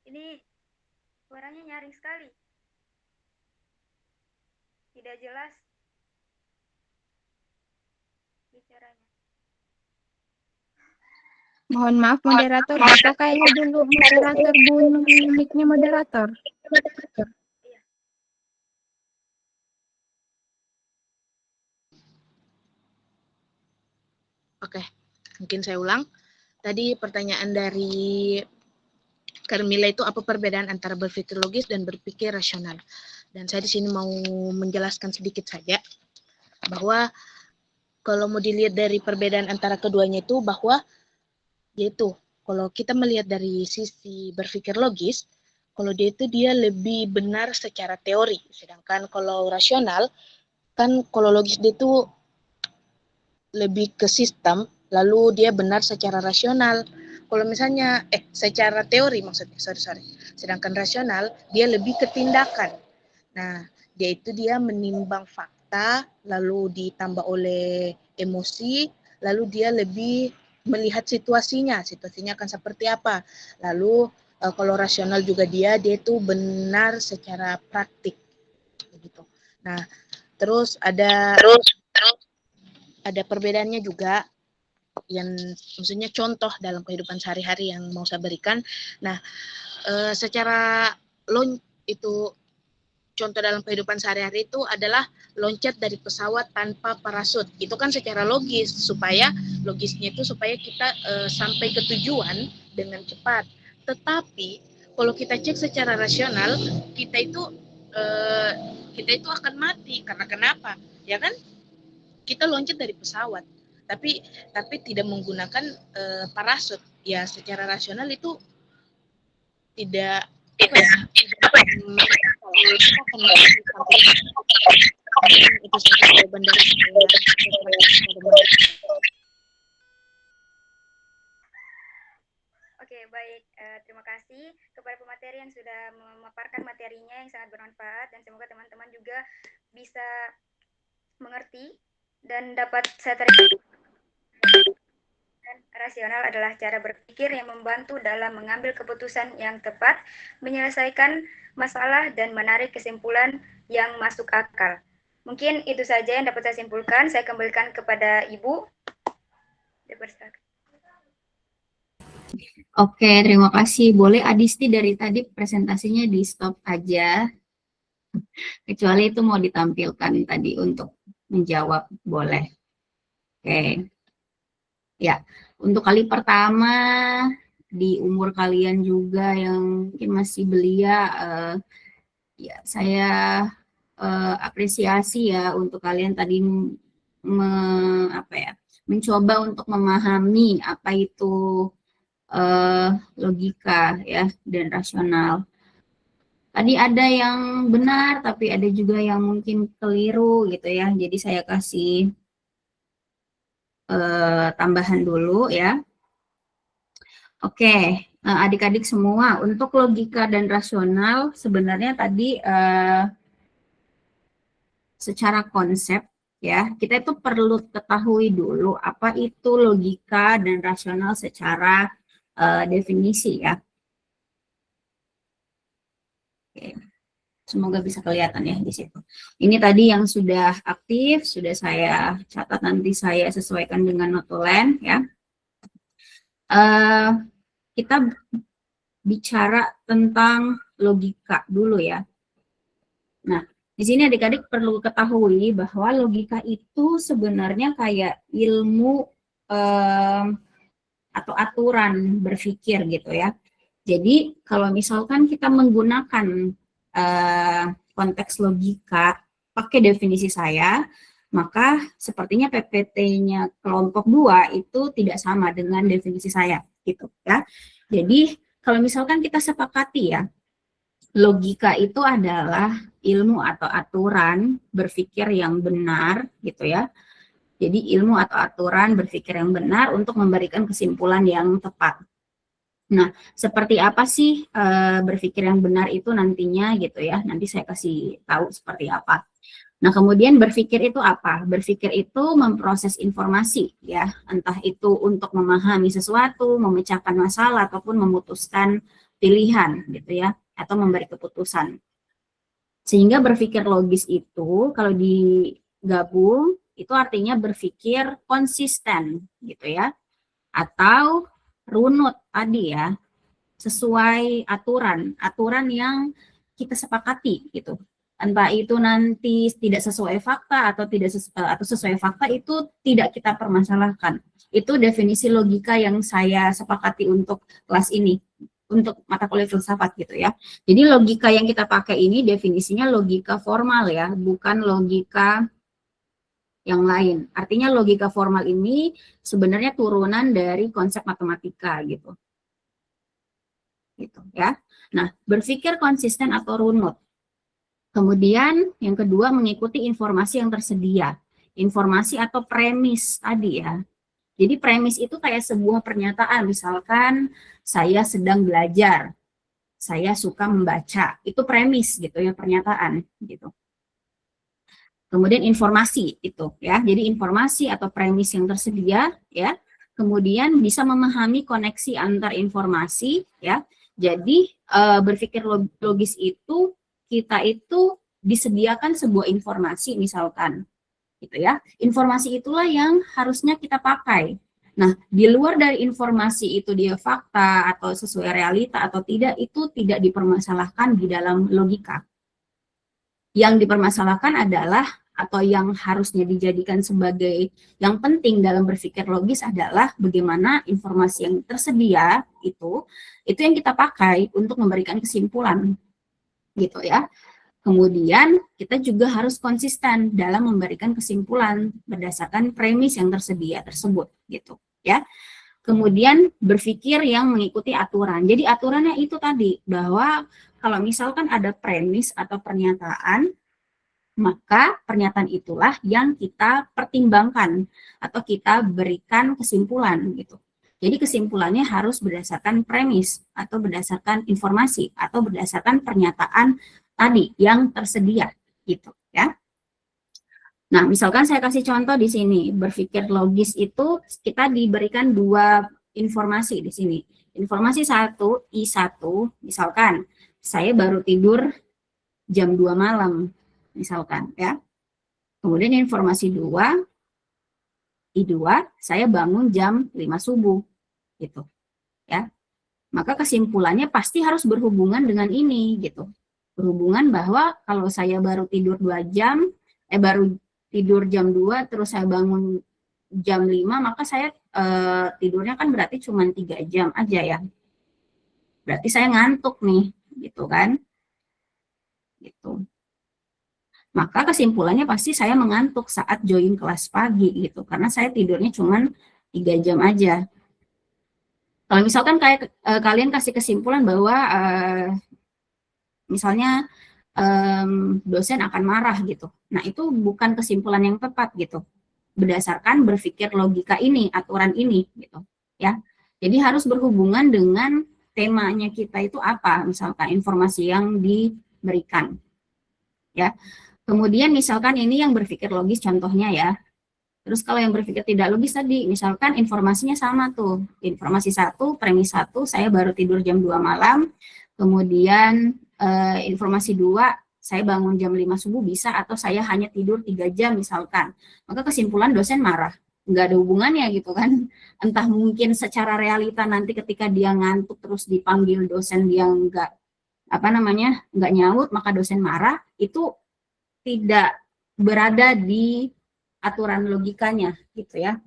Ini suaranya nyaring sekali. Tidak jelas bicaranya. Mohon maaf moderator, bisa kayaknya dulu moderator bunyi mic-nya moderator. Oke, mungkin saya ulang. Tadi pertanyaan dari Carmila itu apa perbedaan antara berpikir logis dan berpikir rasional. Dan saya di sini mau menjelaskan sedikit saja bahwa kalau mau dilihat dari perbedaan antara keduanya itu bahwa yaitu kalau kita melihat dari sisi berpikir logis, kalau dia lebih benar secara teori, sedangkan kalau rasional kan kalau logis dia itu lebih ke sistem, lalu dia benar secara rasional. Kalau misalnya, secara teori maksudnya, sorry. Sedangkan rasional, dia lebih ke tindakan. Nah, dia menimbang fakta, lalu ditambah oleh emosi, lalu dia lebih melihat situasinya akan seperti apa. Lalu, kalau rasional juga dia itu benar secara praktik. Begitu. Nah, terus ada perbedaannya juga, yang maksudnya contoh dalam kehidupan sehari-hari yang mau saya berikan. Nah, secara itu contoh dalam kehidupan sehari-hari itu adalah loncat dari pesawat tanpa parasut. Itu kan secara logis, logisnya itu supaya kita sampai ke tujuan dengan cepat. Tetapi kalau kita cek secara rasional, kita itu akan mati. Karena kenapa? Ya kan? Kita loncat dari pesawat. Tapi tidak menggunakan parasut. Ya secara rasional itu tidak itu saja jawaban dari saya. Oke, baik. Terima kasih kepada pemateri yang sudah memaparkan materinya yang sangat bermanfaat, dan semoga teman-teman juga bisa mengerti dan dapat saya tarik. Rasional adalah cara berpikir yang membantu dalam mengambil keputusan yang tepat, menyelesaikan masalah, dan menarik kesimpulan yang masuk akal. Mungkin itu saja yang dapat saya simpulkan. Saya kembalikan kepada Ibu. Oke, terima kasih. Boleh Adisti dari tadi presentasinya di stop aja. Kecuali itu mau ditampilkan tadi untuk menjawab, boleh. Oke. Ya, untuk kali pertama di umur kalian juga yang mungkin masih belia, ya saya apresiasi ya untuk kalian tadi mencoba untuk memahami apa itu logika ya dan rasional. Tadi ada yang benar, tapi ada juga yang mungkin keliru gitu ya. Jadi saya kasih tambahan dulu ya. Oke, adik-adik semua, untuk logika dan rasional sebenarnya tadi secara konsep ya, kita itu perlu ketahui dulu apa itu logika dan rasional secara definisi ya. Oke. Semoga bisa kelihatan ya di situ. Ini tadi yang sudah aktif, sudah saya catat, nanti saya sesuaikan dengan notulen ya. Kita bicara tentang logika dulu ya. Nah, di sini adik-adik perlu ketahui bahwa logika itu sebenarnya kayak ilmu atau aturan berpikir gitu ya. Jadi kalau misalkan kita menggunakan konteks logika pakai definisi saya, maka sepertinya PPT-nya kelompok 2 itu tidak sama dengan definisi saya gitu ya. Jadi kalau misalkan kita sepakati ya, logika itu adalah ilmu atau aturan berpikir yang benar gitu ya. Jadi ilmu atau aturan berpikir yang benar untuk memberikan kesimpulan yang tepat. Nah, seperti apa sih berpikir yang benar itu nantinya gitu ya. Nanti saya kasih tahu seperti apa. Nah, kemudian berpikir itu apa? Berpikir itu memproses informasi ya. Entah itu untuk memahami sesuatu, memecahkan masalah, ataupun memutuskan pilihan gitu ya. Atau memberi keputusan. Sehingga berpikir logis itu kalau digabung itu artinya berpikir konsisten gitu ya. Atau runut tadi ya, sesuai aturan yang kita sepakati gitu. Entah itu nanti tidak sesuai fakta atau sesuai fakta itu tidak kita permasalahkan. Itu definisi logika yang saya sepakati untuk kelas ini, untuk mata kuliah filsafat gitu ya. Jadi logika yang kita pakai ini definisinya logika formal ya, bukan logika yang lain. Artinya logika formal ini sebenarnya turunan dari konsep matematika gitu. Gitu ya. Nah, berpikir konsisten atau runut. Kemudian yang kedua mengikuti informasi yang tersedia. Informasi atau premis tadi ya. Jadi premis itu kayak sebuah pernyataan, misalkan saya sedang belajar, saya suka membaca, itu premis gitu ya, pernyataan gitu. Kemudian informasi itu ya, jadi informasi atau premis yang tersedia ya, kemudian bisa memahami koneksi antar informasi ya. Jadi berpikir logis itu kita itu disediakan sebuah informasi misalkan gitu ya. Informasi itulah yang harusnya kita pakai. Nah, di luar dari informasi itu dia fakta atau sesuai realita atau tidak, itu tidak dipermasalahkan di dalam logika. Yang dipermasalahkan adalah atau yang harusnya dijadikan sebagai yang penting dalam berpikir logis adalah bagaimana informasi yang tersedia itu yang kita pakai untuk memberikan kesimpulan gitu ya. Kemudian kita juga harus konsisten dalam memberikan kesimpulan berdasarkan premis yang tersedia tersebut gitu ya. Kemudian berpikir yang mengikuti aturan. Jadi aturannya itu tadi bahwa kalau misalkan ada premis atau pernyataan, maka pernyataan itulah yang kita pertimbangkan atau kita berikan kesimpulan gitu. Jadi kesimpulannya harus berdasarkan premis atau berdasarkan informasi atau berdasarkan pernyataan tadi yang tersedia gitu ya. Nah, misalkan saya kasih contoh di sini, berpikir logis itu kita diberikan dua informasi di sini. Informasi 1, I1, misalkan saya baru tidur jam 2 malam, misalkan ya. Kemudian informasi 2, I2, saya bangun jam 5 subuh, gitu ya. Maka kesimpulannya pasti harus berhubungan dengan ini, gitu. Berhubungan bahwa kalau saya baru tidur 2 jam, baru tidur jam 2, terus saya bangun jam 5, maka saya tidurnya kan berarti cuma 3 jam aja ya. Berarti saya ngantuk nih, gitu kan. Gitu. Maka kesimpulannya pasti saya mengantuk saat join kelas pagi gitu, karena saya tidurnya cuma 3 jam aja. Kalau misalkan kayak kalian kasih kesimpulan bahwa misalnya dosen akan marah gitu. Nah, itu bukan kesimpulan yang tepat gitu. Berdasarkan berpikir logika ini, aturan ini gitu, ya. Jadi harus berhubungan dengan temanya kita itu apa, misalkan informasi yang diberikan. Ya. Kemudian misalkan ini yang berpikir logis contohnya ya. Terus kalau yang berpikir tidak logis tadi, misalkan informasinya sama tuh. Informasi 1, premis 1, saya baru tidur jam 2 malam. Kemudian informasi 2, saya bangun jam 5 subuh bisa, atau saya hanya tidur 3 jam misalkan. Maka kesimpulan dosen marah. Nggak ada hubungannya gitu kan. Entah mungkin secara realita nanti ketika dia ngantuk terus dipanggil dosen dia nggak nyaut, maka dosen marah, itu tidak berada di aturan logikanya gitu ya.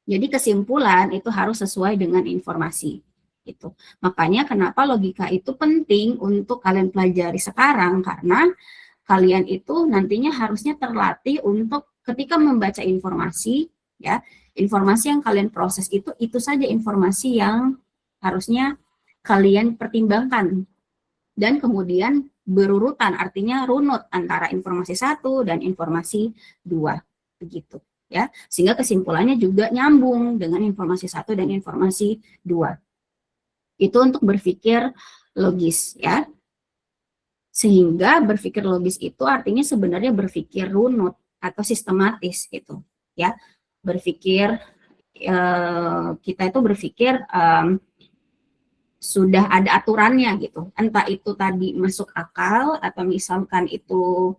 Jadi kesimpulan itu harus sesuai dengan informasi gitu. Makanya kenapa logika itu penting untuk kalian pelajari sekarang, karena kalian itu nantinya harusnya terlatih untuk ketika membaca informasi ya, informasi yang kalian proses itu saja informasi yang harusnya kalian pertimbangkan dan kemudian berurutan, artinya runut antara informasi 1 dan informasi 2 begitu ya, sehingga kesimpulannya juga nyambung dengan informasi 1 dan informasi 2. Itu untuk berpikir logis ya. Sehingga berpikir logis itu artinya sebenarnya berpikir runut atau sistematis gitu ya. Berpikir kita itu berpikir sudah ada aturannya gitu. Entah itu tadi masuk akal atau misalkan itu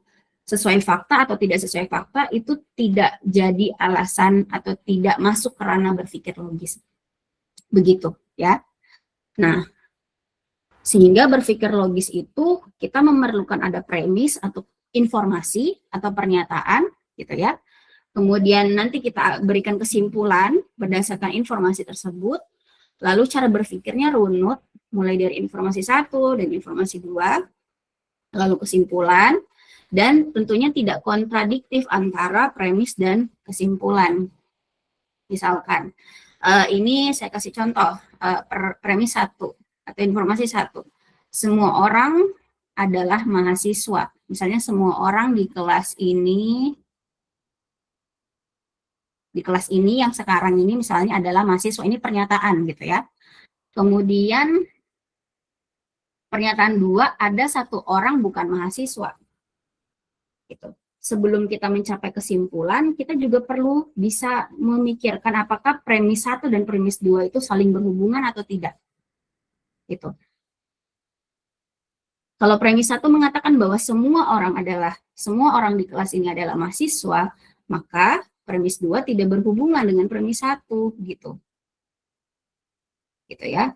sesuai fakta atau tidak sesuai fakta, itu tidak jadi alasan atau tidak masuk ke ranah berpikir logis. Begitu ya. Nah, sehingga berpikir logis itu kita memerlukan ada premis atau informasi atau pernyataan gitu ya. Kemudian nanti kita berikan kesimpulan berdasarkan informasi tersebut. Lalu cara berpikirnya runut, mulai dari informasi 1 dan informasi 2, lalu kesimpulan, dan tentunya tidak kontradiktif antara premis dan kesimpulan. Misalkan, ini saya kasih contoh, premis 1 atau informasi 1, semua orang adalah mahasiswa. Misalnya semua orang di kelas ini yang sekarang ini misalnya adalah mahasiswa, ini pernyataan gitu ya. Kemudian pernyataan 2, ada satu orang bukan mahasiswa. Gitu. Sebelum kita mencapai kesimpulan, kita juga perlu bisa memikirkan apakah premis 1 dan premis 2 itu saling berhubungan atau tidak. Gitu. Kalau premis 1 mengatakan bahwa semua orang di kelas ini adalah mahasiswa, maka premis 2 tidak berhubungan dengan premis 1 gitu. Gitu ya.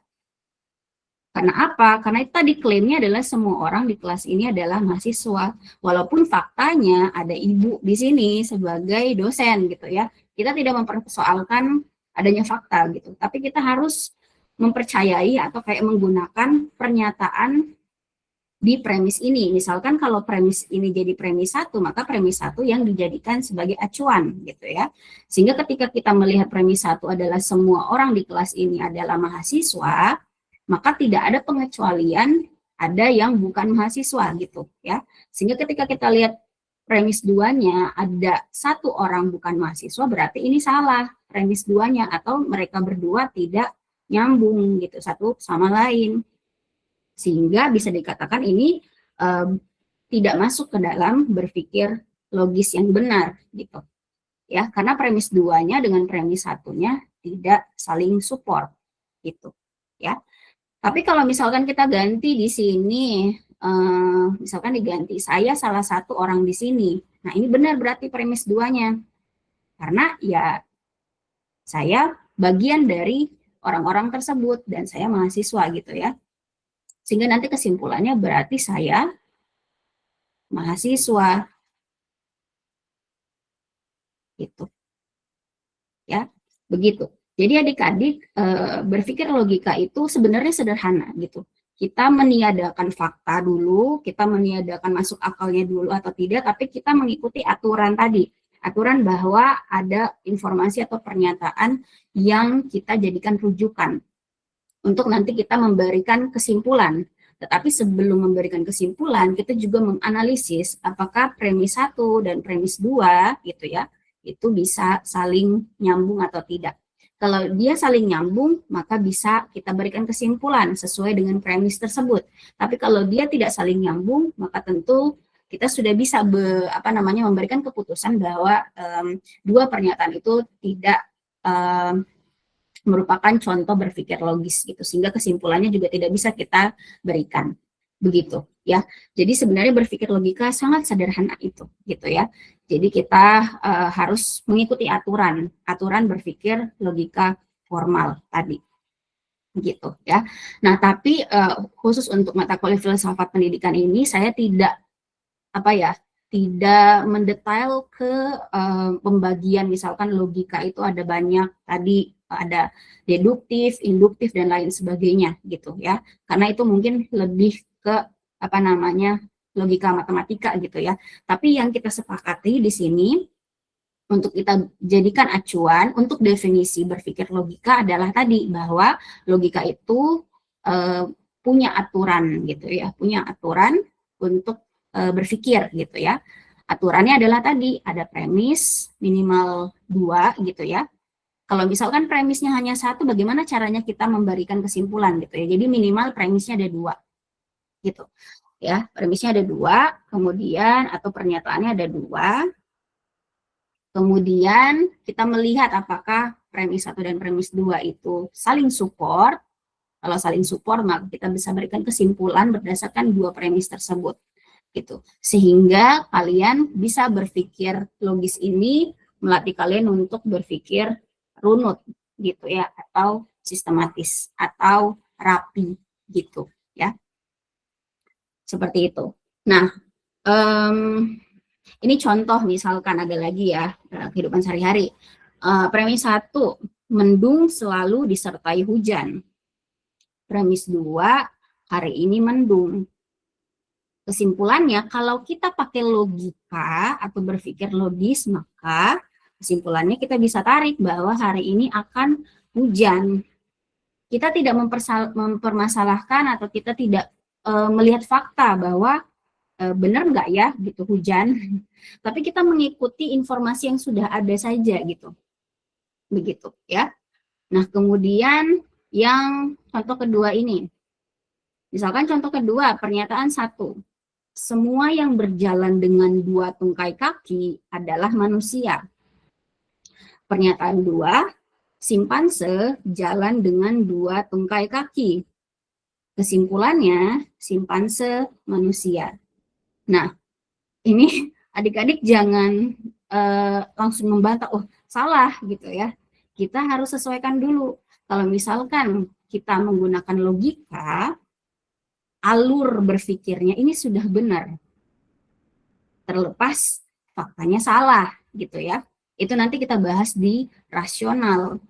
Karena apa? Karena itu tadi klaimnya adalah semua orang di kelas ini adalah mahasiswa. Walaupun faktanya ada ibu di sini sebagai dosen gitu ya. Kita tidak mempersoalkan adanya fakta gitu. Tapi kita harus mempercayai atau kayak menggunakan pernyataan di premis ini. Misalkan kalau premis ini jadi premis 1, maka premis 1 yang dijadikan sebagai acuan gitu ya. Sehingga ketika kita melihat premis 1 adalah semua orang di kelas ini adalah mahasiswa, maka tidak ada pengecualian ada yang bukan mahasiswa gitu ya. Sehingga ketika kita lihat premis 2-nya ada satu orang bukan mahasiswa, berarti ini salah premis 2-nya atau mereka berdua tidak nyambung gitu satu sama lain. Sehingga bisa dikatakan ini tidak masuk ke dalam berpikir logis yang benar gitu ya, karena premis 2-nya dengan premis 1-nya tidak saling support gitu ya. Tapi kalau misalkan kita ganti di sini, misalkan diganti saya salah satu orang di sini, nah ini benar berarti premis 2-nya, karena ya saya bagian dari orang-orang tersebut dan saya mahasiswa gitu ya. Sehingga nanti kesimpulannya berarti saya mahasiswa. Gitu. Ya, begitu. Jadi adik-adik berpikir logika itu sebenarnya sederhana gitu. Kita meniadakan fakta dulu, kita meniadakan masuk akalnya dulu atau tidak, tapi kita mengikuti aturan tadi. Aturan bahwa ada informasi atau pernyataan yang kita jadikan rujukan untuk nanti kita memberikan kesimpulan. Tetapi sebelum memberikan kesimpulan, kita juga menganalisis apakah premis 1 dan premis 2 gitu ya, itu bisa saling nyambung atau tidak. Kalau dia saling nyambung, maka bisa kita berikan kesimpulan sesuai dengan premis tersebut. Tapi kalau dia tidak saling nyambung, maka tentu kita sudah bisa memberikan keputusan bahwa dua pernyataan itu tidak merupakan contoh berpikir logis gitu, sehingga kesimpulannya juga tidak bisa kita berikan begitu ya. Jadi sebenarnya berpikir logika sangat sederhana itu gitu ya. Jadi kita harus mengikuti aturan berpikir logika formal tadi gitu ya. Nah, tapi khusus untuk mata kuliah filsafat pendidikan ini saya tidak mendetail ke pembagian, misalkan logika itu ada banyak, tadi ada deduktif, induktif, dan lain sebagainya gitu ya. Karena itu mungkin lebih ke logika matematika gitu ya. Tapi yang kita sepakati di sini untuk kita jadikan acuan untuk definisi berpikir logika adalah tadi bahwa logika itu punya aturan gitu ya, punya aturan untuk berpikir gitu ya. Aturannya adalah tadi ada premis minimal 2 gitu ya. Kalau misalkan premisnya hanya 1, bagaimana caranya kita memberikan kesimpulan gitu ya. Jadi minimal premisnya ada 2 gitu ya. Premisnya ada 2, kemudian atau pernyataannya ada 2. Kemudian kita melihat apakah premis 1 dan premis 2 itu saling support. Kalau saling support, maka kita bisa berikan kesimpulan berdasarkan 2 premis tersebut gitu. Sehingga kalian bisa berpikir logis ini melatih kalian untuk berpikir runut gitu ya, atau sistematis atau rapi gitu ya. Seperti itu. Nah, ini contoh misalkan ada lagi ya, kehidupan sehari-hari. Premis 1, mendung selalu disertai hujan. Premis 2, hari ini mendung. Kesimpulannya, kalau kita pakai logika atau berpikir logis, maka kesimpulannya kita bisa tarik bahwa hari ini akan hujan. Kita tidak mempermasalahkan atau kita tidak melihat fakta bahwa benar nggak ya gitu hujan. Tapi kita mengikuti informasi yang sudah ada saja gitu. Begitu ya. Nah, kemudian yang contoh kedua ini. Misalkan contoh kedua, pernyataan 1. Semua yang berjalan dengan 2 tungkai kaki adalah manusia. Pernyataan 2, simpanse jalan dengan 2 tungkai kaki. Kesimpulannya, simpanse manusia. Nah, ini adik-adik jangan langsung membantah, oh salah gitu ya. Kita harus sesuaikan dulu. Kalau misalkan kita menggunakan logika, alur berpikirnya ini sudah benar. Terlepas faktanya salah gitu ya. Itu nanti kita bahas di rasional.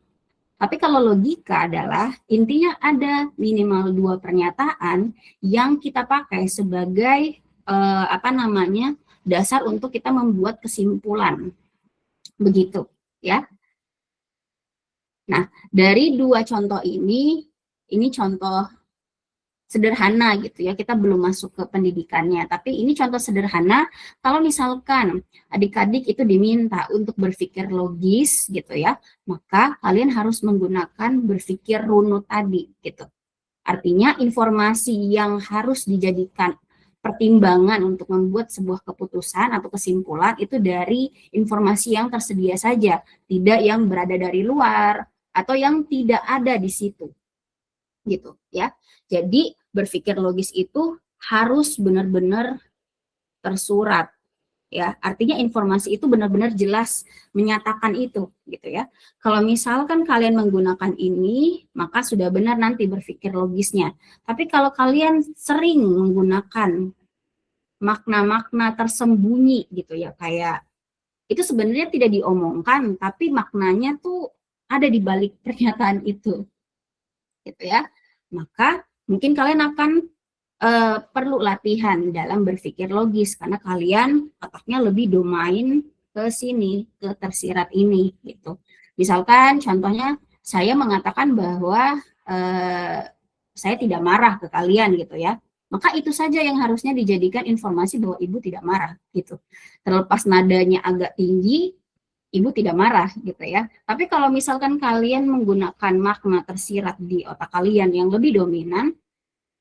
Tapi kalau logika adalah intinya ada minimal 2 pernyataan yang kita pakai sebagai dasar untuk kita membuat kesimpulan. Begitu ya. Nah, dari 2 contoh ini contoh sederhana gitu ya, kita belum masuk ke pendidikannya, tapi ini contoh sederhana kalau misalkan adik-adik itu diminta untuk berpikir logis gitu ya, maka kalian harus menggunakan berpikir runut tadi gitu. Artinya informasi yang harus dijadikan pertimbangan untuk membuat sebuah keputusan atau kesimpulan itu dari informasi yang tersedia saja, tidak yang berada dari luar atau yang tidak ada di situ gitu ya. Jadi berpikir logis itu harus benar-benar tersurat ya. Artinya informasi itu benar-benar jelas menyatakan itu gitu ya. Kalau misalkan kalian menggunakan ini, maka sudah benar nanti berpikir logisnya. Tapi kalau kalian sering menggunakan makna-makna tersembunyi gitu ya, kayak itu sebenarnya tidak diomongkan tapi maknanya tuh ada di balik pernyataan itu gitu ya. Maka mungkin kalian akan perlu latihan dalam berpikir logis karena kalian otaknya lebih domain ke sini, ke tersirat ini gitu. Misalkan contohnya saya mengatakan bahwa saya tidak marah ke kalian gitu ya. Maka itu saja yang harusnya dijadikan informasi bahwa ibu tidak marah gitu. Terlepas nadanya agak tinggi, ibu tidak marah gitu ya. Tapi kalau misalkan kalian menggunakan makna tersirat di otak kalian yang lebih dominan,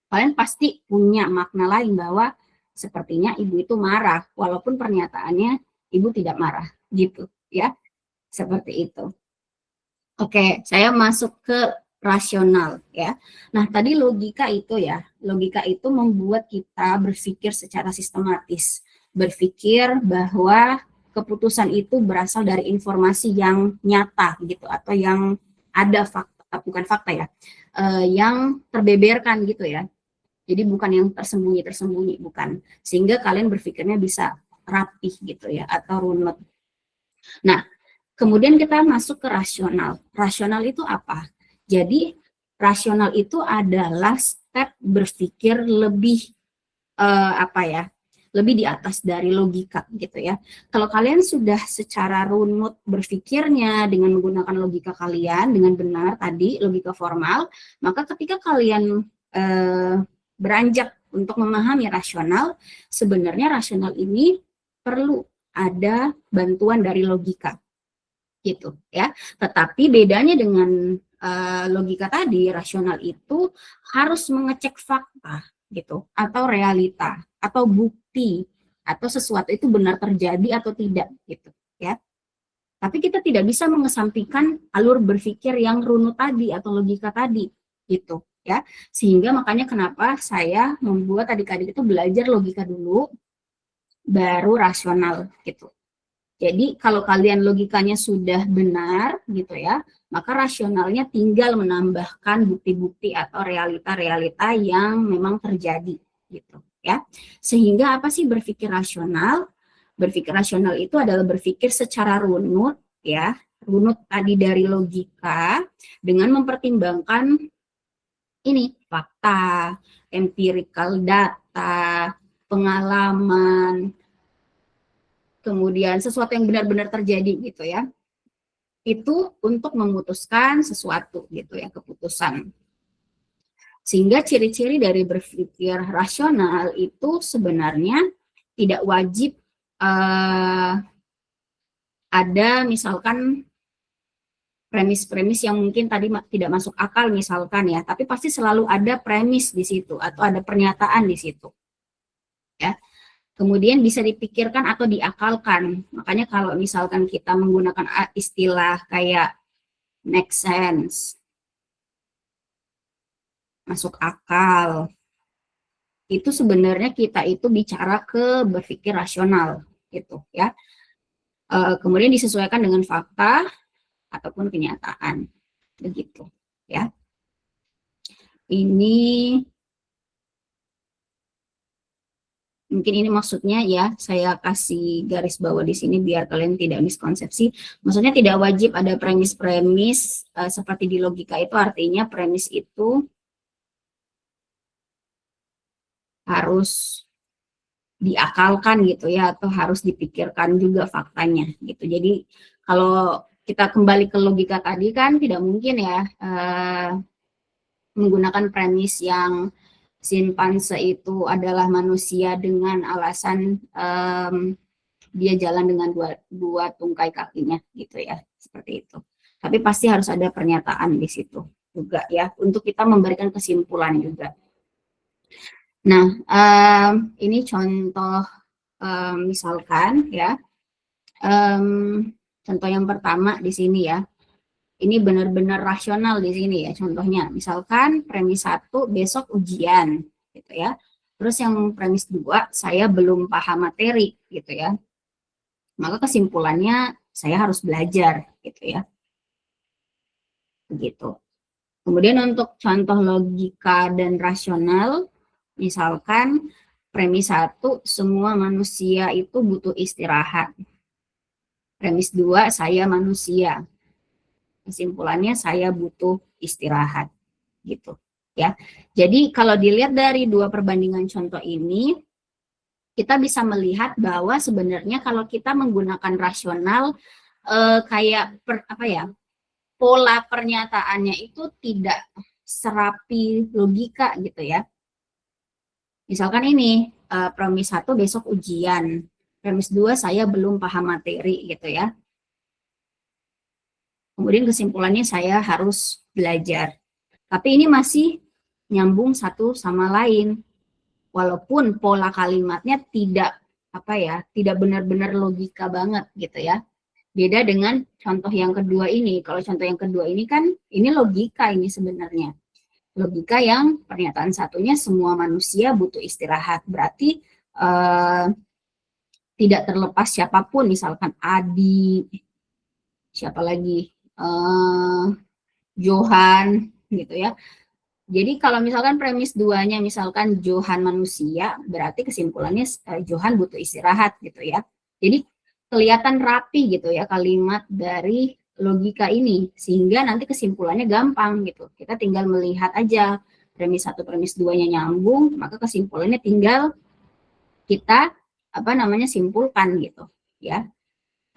kalian pasti punya makna lain bahwa sepertinya ibu itu marah, walaupun pernyataannya ibu tidak marah, gitu ya. Seperti itu. Oke, saya masuk ke rasional ya. Nah, tadi logika itu ya, logika itu membuat kita berpikir secara sistematis, berpikir bahwa keputusan itu berasal dari informasi yang nyata gitu, atau yang ada fakta, bukan fakta ya, yang terbeberkan gitu ya. Jadi bukan yang tersembunyi-tersembunyi, bukan. Sehingga kalian berpikirnya bisa rapih gitu ya, atau runut. Nah, kemudian kita masuk ke rasional. Rasional itu apa? Jadi rasional itu adalah step berpikir lebih lebih di atas dari logika gitu ya. Kalau kalian sudah secara runut berpikirnya dengan menggunakan logika kalian dengan benar tadi, logika formal, maka ketika kalian beranjak untuk memahami rasional, sebenarnya rasional ini perlu ada bantuan dari logika gitu ya. Tetapi bedanya dengan logika tadi, rasional itu harus mengecek fakta gitu, atau realita, atau bukti, atau sesuatu itu benar terjadi atau tidak gitu ya. Tapi kita tidak bisa mengesampingkan alur berpikir yang runut tadi atau logika tadi gitu ya. Sehingga makanya kenapa saya membuat adik-adik itu belajar logika dulu, baru rasional gitu. Jadi kalau kalian logikanya sudah benar gitu ya, maka rasionalnya tinggal menambahkan bukti-bukti atau realita-realita yang memang terjadi gitu ya. Sehingga apa sih berpikir rasional? Berpikir rasional itu adalah berpikir secara runut ya, runut tadi dari logika dengan mempertimbangkan ini fakta, empirical data, pengalaman, kemudian sesuatu yang benar-benar terjadi gitu ya, itu untuk memutuskan sesuatu gitu ya, keputusan. Sehingga ciri-ciri dari berpikir rasional itu sebenarnya tidak wajib ada misalkan premis-premis yang mungkin tadi tidak masuk akal misalkan ya, tapi pasti selalu ada premis di situ atau ada pernyataan di situ ya. Kemudian bisa dipikirkan atau diakalkan. Makanya kalau misalkan kita menggunakan istilah kayak make sense, masuk akal, itu sebenarnya kita itu bicara ke berpikir rasional gitu ya. Kemudian disesuaikan dengan fakta ataupun kenyataan begitu ya. Ini mungkin ini maksudnya ya, saya kasih garis bawah di sini biar kalian tidak miskonsepsi. Maksudnya tidak wajib ada premis-premis seperti di logika, itu artinya premis itu harus diakalkan gitu ya, atau harus dipikirkan juga faktanya gitu. Jadi kalau kita kembali ke logika tadi kan tidak mungkin ya menggunakan premis yang simpanse itu adalah manusia dengan alasan dia jalan dengan dua tungkai kakinya gitu ya, seperti itu. Tapi pasti harus ada pernyataan di situ juga ya, untuk kita memberikan kesimpulan juga. Nah, ini contoh misalkan ya, contoh yang pertama di sini ya. Ini benar-benar rasional di sini ya contohnya. Misalkan premis 1 besok ujian gitu ya. Terus yang premis 2 saya belum paham materi gitu ya. Maka kesimpulannya saya harus belajar gitu ya. Begitu. Kemudian untuk contoh logika dan rasional, misalkan premis 1 semua manusia itu butuh istirahat. Premis 2 saya manusia. Kesimpulannya saya butuh istirahat gitu ya. Jadi kalau dilihat dari dua perbandingan contoh ini, kita bisa melihat bahwa sebenarnya kalau kita menggunakan rasional kayak pola pernyataannya itu tidak serapi logika gitu ya. Misalkan ini premis 1 besok ujian, premis 2 saya belum paham materi gitu ya. Kemudian kesimpulannya saya harus belajar. Tapi ini masih nyambung satu sama lain. walaupun pola kalimatnya tidak tidak benar-benar logika banget gitu ya. Beda dengan contoh yang kedua ini. Kalau contoh yang kedua ini kan ini logika ini sebenarnya. Logika yang pernyataan satunya semua manusia butuh istirahat. Berarti tidak terlepas siapapun, misalkan Adi, siapa lagi, Johan gitu ya. Jadi kalau misalkan premis duanya misalkan Johan manusia, berarti kesimpulannya Johan butuh istirahat gitu ya. Jadi kelihatan rapi gitu ya kalimat dari logika ini, sehingga nanti kesimpulannya gampang gitu. Kita tinggal melihat aja premis 1, premis 2-nya nyambung, maka kesimpulannya tinggal kita simpulkan gitu ya.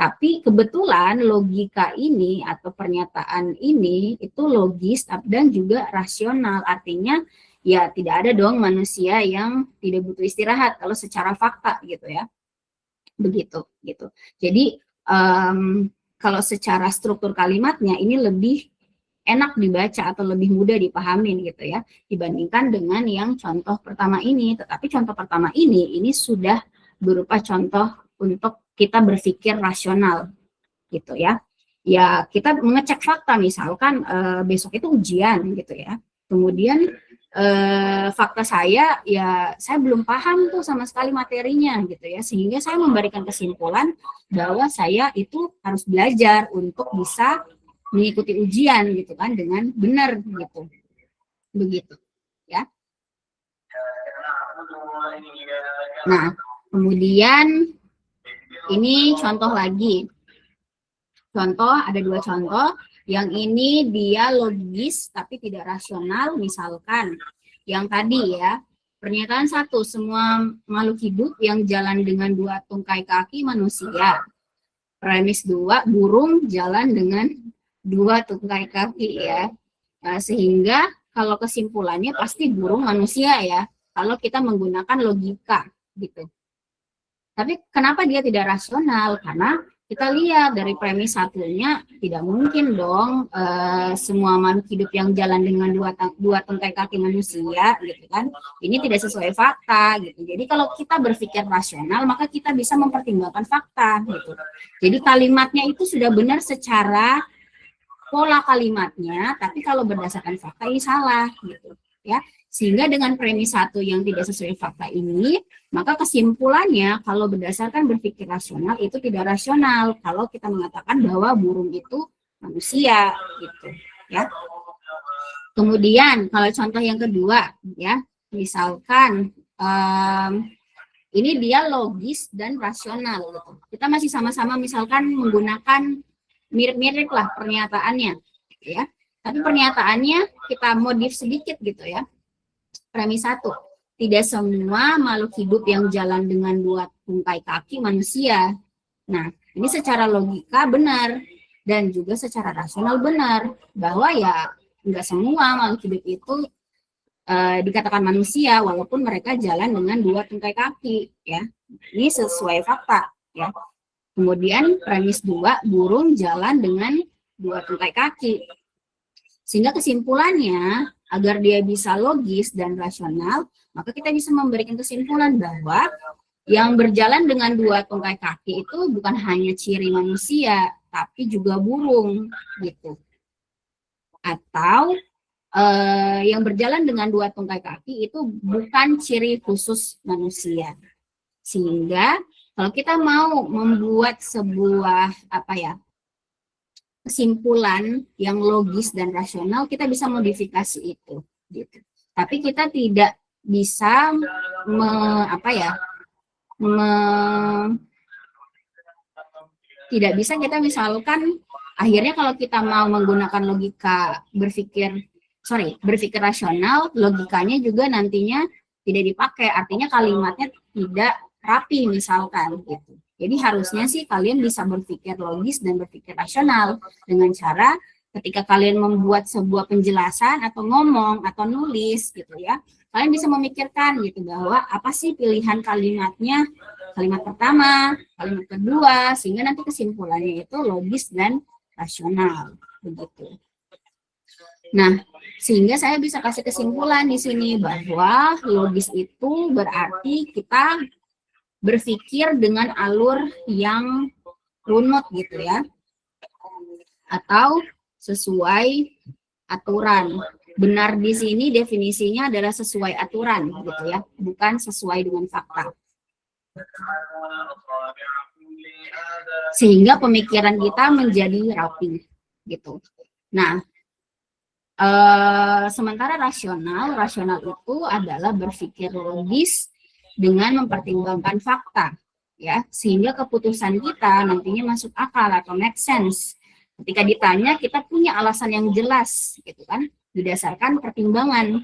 Tapi kebetulan logika ini atau pernyataan ini itu logis dan juga rasional. Artinya ya tidak ada dong manusia yang tidak butuh istirahat kalau secara fakta gitu ya. Begitu gitu. Jadi kalau secara struktur kalimatnya ini lebih enak dibaca atau lebih mudah dipahamin gitu ya dibandingkan dengan yang contoh pertama ini. Tetapi contoh pertama ini sudah berupa contoh untuk kita berpikir rasional gitu ya. Ya kita mengecek fakta, misalkan besok itu ujian gitu ya. Kemudian fakta saya belum paham tuh sama sekali materinya gitu ya. Sehingga saya memberikan kesimpulan bahwa saya itu harus belajar untuk bisa mengikuti ujian gitu kan dengan benar gitu. Begitu ya. Nah, kemudian ini contoh lagi. Contoh, ada 2 contoh. Yang ini dia logis tapi tidak rasional. Misalkan yang tadi ya, pernyataan 1, semua makhluk hidup yang jalan dengan 2 tungkai kaki manusia. Premis 2, burung jalan dengan 2 tungkai kaki ya. Sehingga kalau kesimpulannya pasti burung manusia ya, kalau kita menggunakan logika gitu. Tapi kenapa dia tidak rasional? Karena kita lihat dari premis 1-nya tidak mungkin dong semua makhluk hidup yang jalan dengan 2 tungkai kaki manusia gitu kan. Ini tidak sesuai fakta gitu. Jadi kalau kita berpikir rasional maka kita bisa mempertimbangkan fakta gitu. Jadi kalimatnya itu sudah benar secara pola kalimatnya, tapi kalau berdasarkan fakta ini salah gitu ya. Sehingga dengan premis 1 yang tidak sesuai fakta ini, maka kesimpulannya kalau berdasarkan berpikir rasional itu tidak rasional kalau kita mengatakan bahwa burung itu manusia gitu ya. Kemudian kalau contoh yang kedua ya, misalkan ini dia logis dan rasional gitu. Kita masih sama-sama misalkan menggunakan mirip-mirip lah pernyataannya ya. Tapi pernyataannya kita modif sedikit gitu ya. Premis 1, tidak semua makhluk hidup yang jalan dengan 2 tungkai kaki manusia. Nah, ini secara logika benar dan juga secara rasional benar bahwa ya enggak semua makhluk hidup itu dikatakan manusia walaupun mereka jalan dengan 2 tungkai kaki ya. Ini sesuai fakta ya. Kemudian premis 2, burung jalan dengan 2 tungkai kaki. Sehingga kesimpulannya agar dia bisa logis dan rasional, maka kita bisa memberikan kesimpulan bahwa yang berjalan dengan 2 tungkai kaki itu bukan hanya ciri manusia, tapi juga burung gitu. Atau yang berjalan dengan 2 tungkai kaki itu bukan ciri khusus manusia. Sehingga kalau kita mau membuat sebuah kesimpulan yang logis dan rasional, kita bisa modifikasi itu gitu. Tapi kita tidak bisa tidak bisa kita misalkan akhirnya kalau kita mau menggunakan logika berpikir rasional, logikanya juga nantinya tidak dipakai, artinya kalimatnya tidak rapi misalkan gitu. Jadi harusnya sih kalian bisa berpikir logis dan berpikir rasional dengan cara ketika kalian membuat sebuah penjelasan atau ngomong atau nulis gitu ya, kalian bisa memikirkan gitu bahwa apa sih pilihan kalimatnya, kalimat pertama, kalimat kedua, sehingga nanti kesimpulannya itu logis dan rasional begitu. Nah, Sehingga saya bisa kasih kesimpulan di sini bahwa logis itu berarti kita berpikir dengan alur yang runut gitu ya, atau sesuai aturan. Benar di sini definisinya adalah sesuai aturan gitu ya, bukan sesuai dengan fakta. Sehingga pemikiran kita menjadi rapi gitu. Nah, sementara rasional itu adalah berpikir logis dengan mempertimbangkan fakta, ya, sehingga keputusan kita nantinya masuk akal atau make sense. Ketika ditanya, kita punya alasan yang jelas, gitu kan, berdasarkan pertimbangan,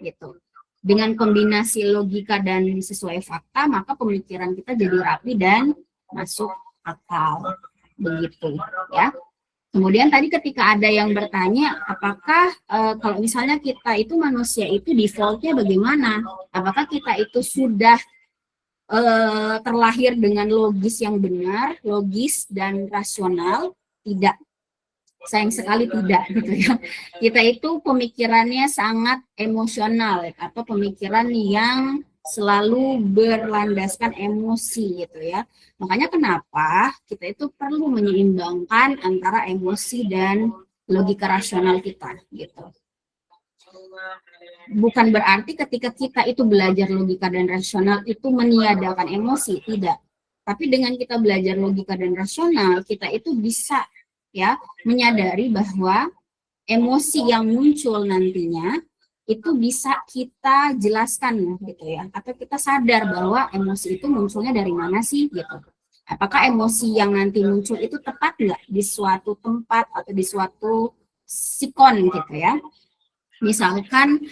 gitu. Dengan kombinasi logika dan sesuai fakta, maka pemikiran kita jadi rapi dan masuk akal, begitu, ya. Kemudian tadi ketika ada yang bertanya, apakah kalau misalnya kita itu manusia itu defaultnya bagaimana? Apakah kita itu sudah terlahir dengan logis yang benar, logis dan rasional? Tidak. Sayang sekali tidak gitu ya. Kita itu pemikirannya sangat emosional atau pemikiran yang selalu berlandaskan emosi gitu ya. Makanya kenapa kita itu perlu menyeimbangkan antara emosi dan logika rasional kita gitu. Bukan berarti ketika kita itu belajar logika dan rasional itu meniadakan emosi, tidak. Tapi dengan kita belajar logika dan rasional, kita itu bisa ya menyadari bahwa emosi yang muncul nantinya itu bisa kita jelaskan gitu ya, atau kita sadar bahwa emosi itu munculnya dari mana sih gitu. Apakah emosi yang nanti muncul itu tepat nggak di suatu tempat atau di suatu sikon gitu ya. Misalkan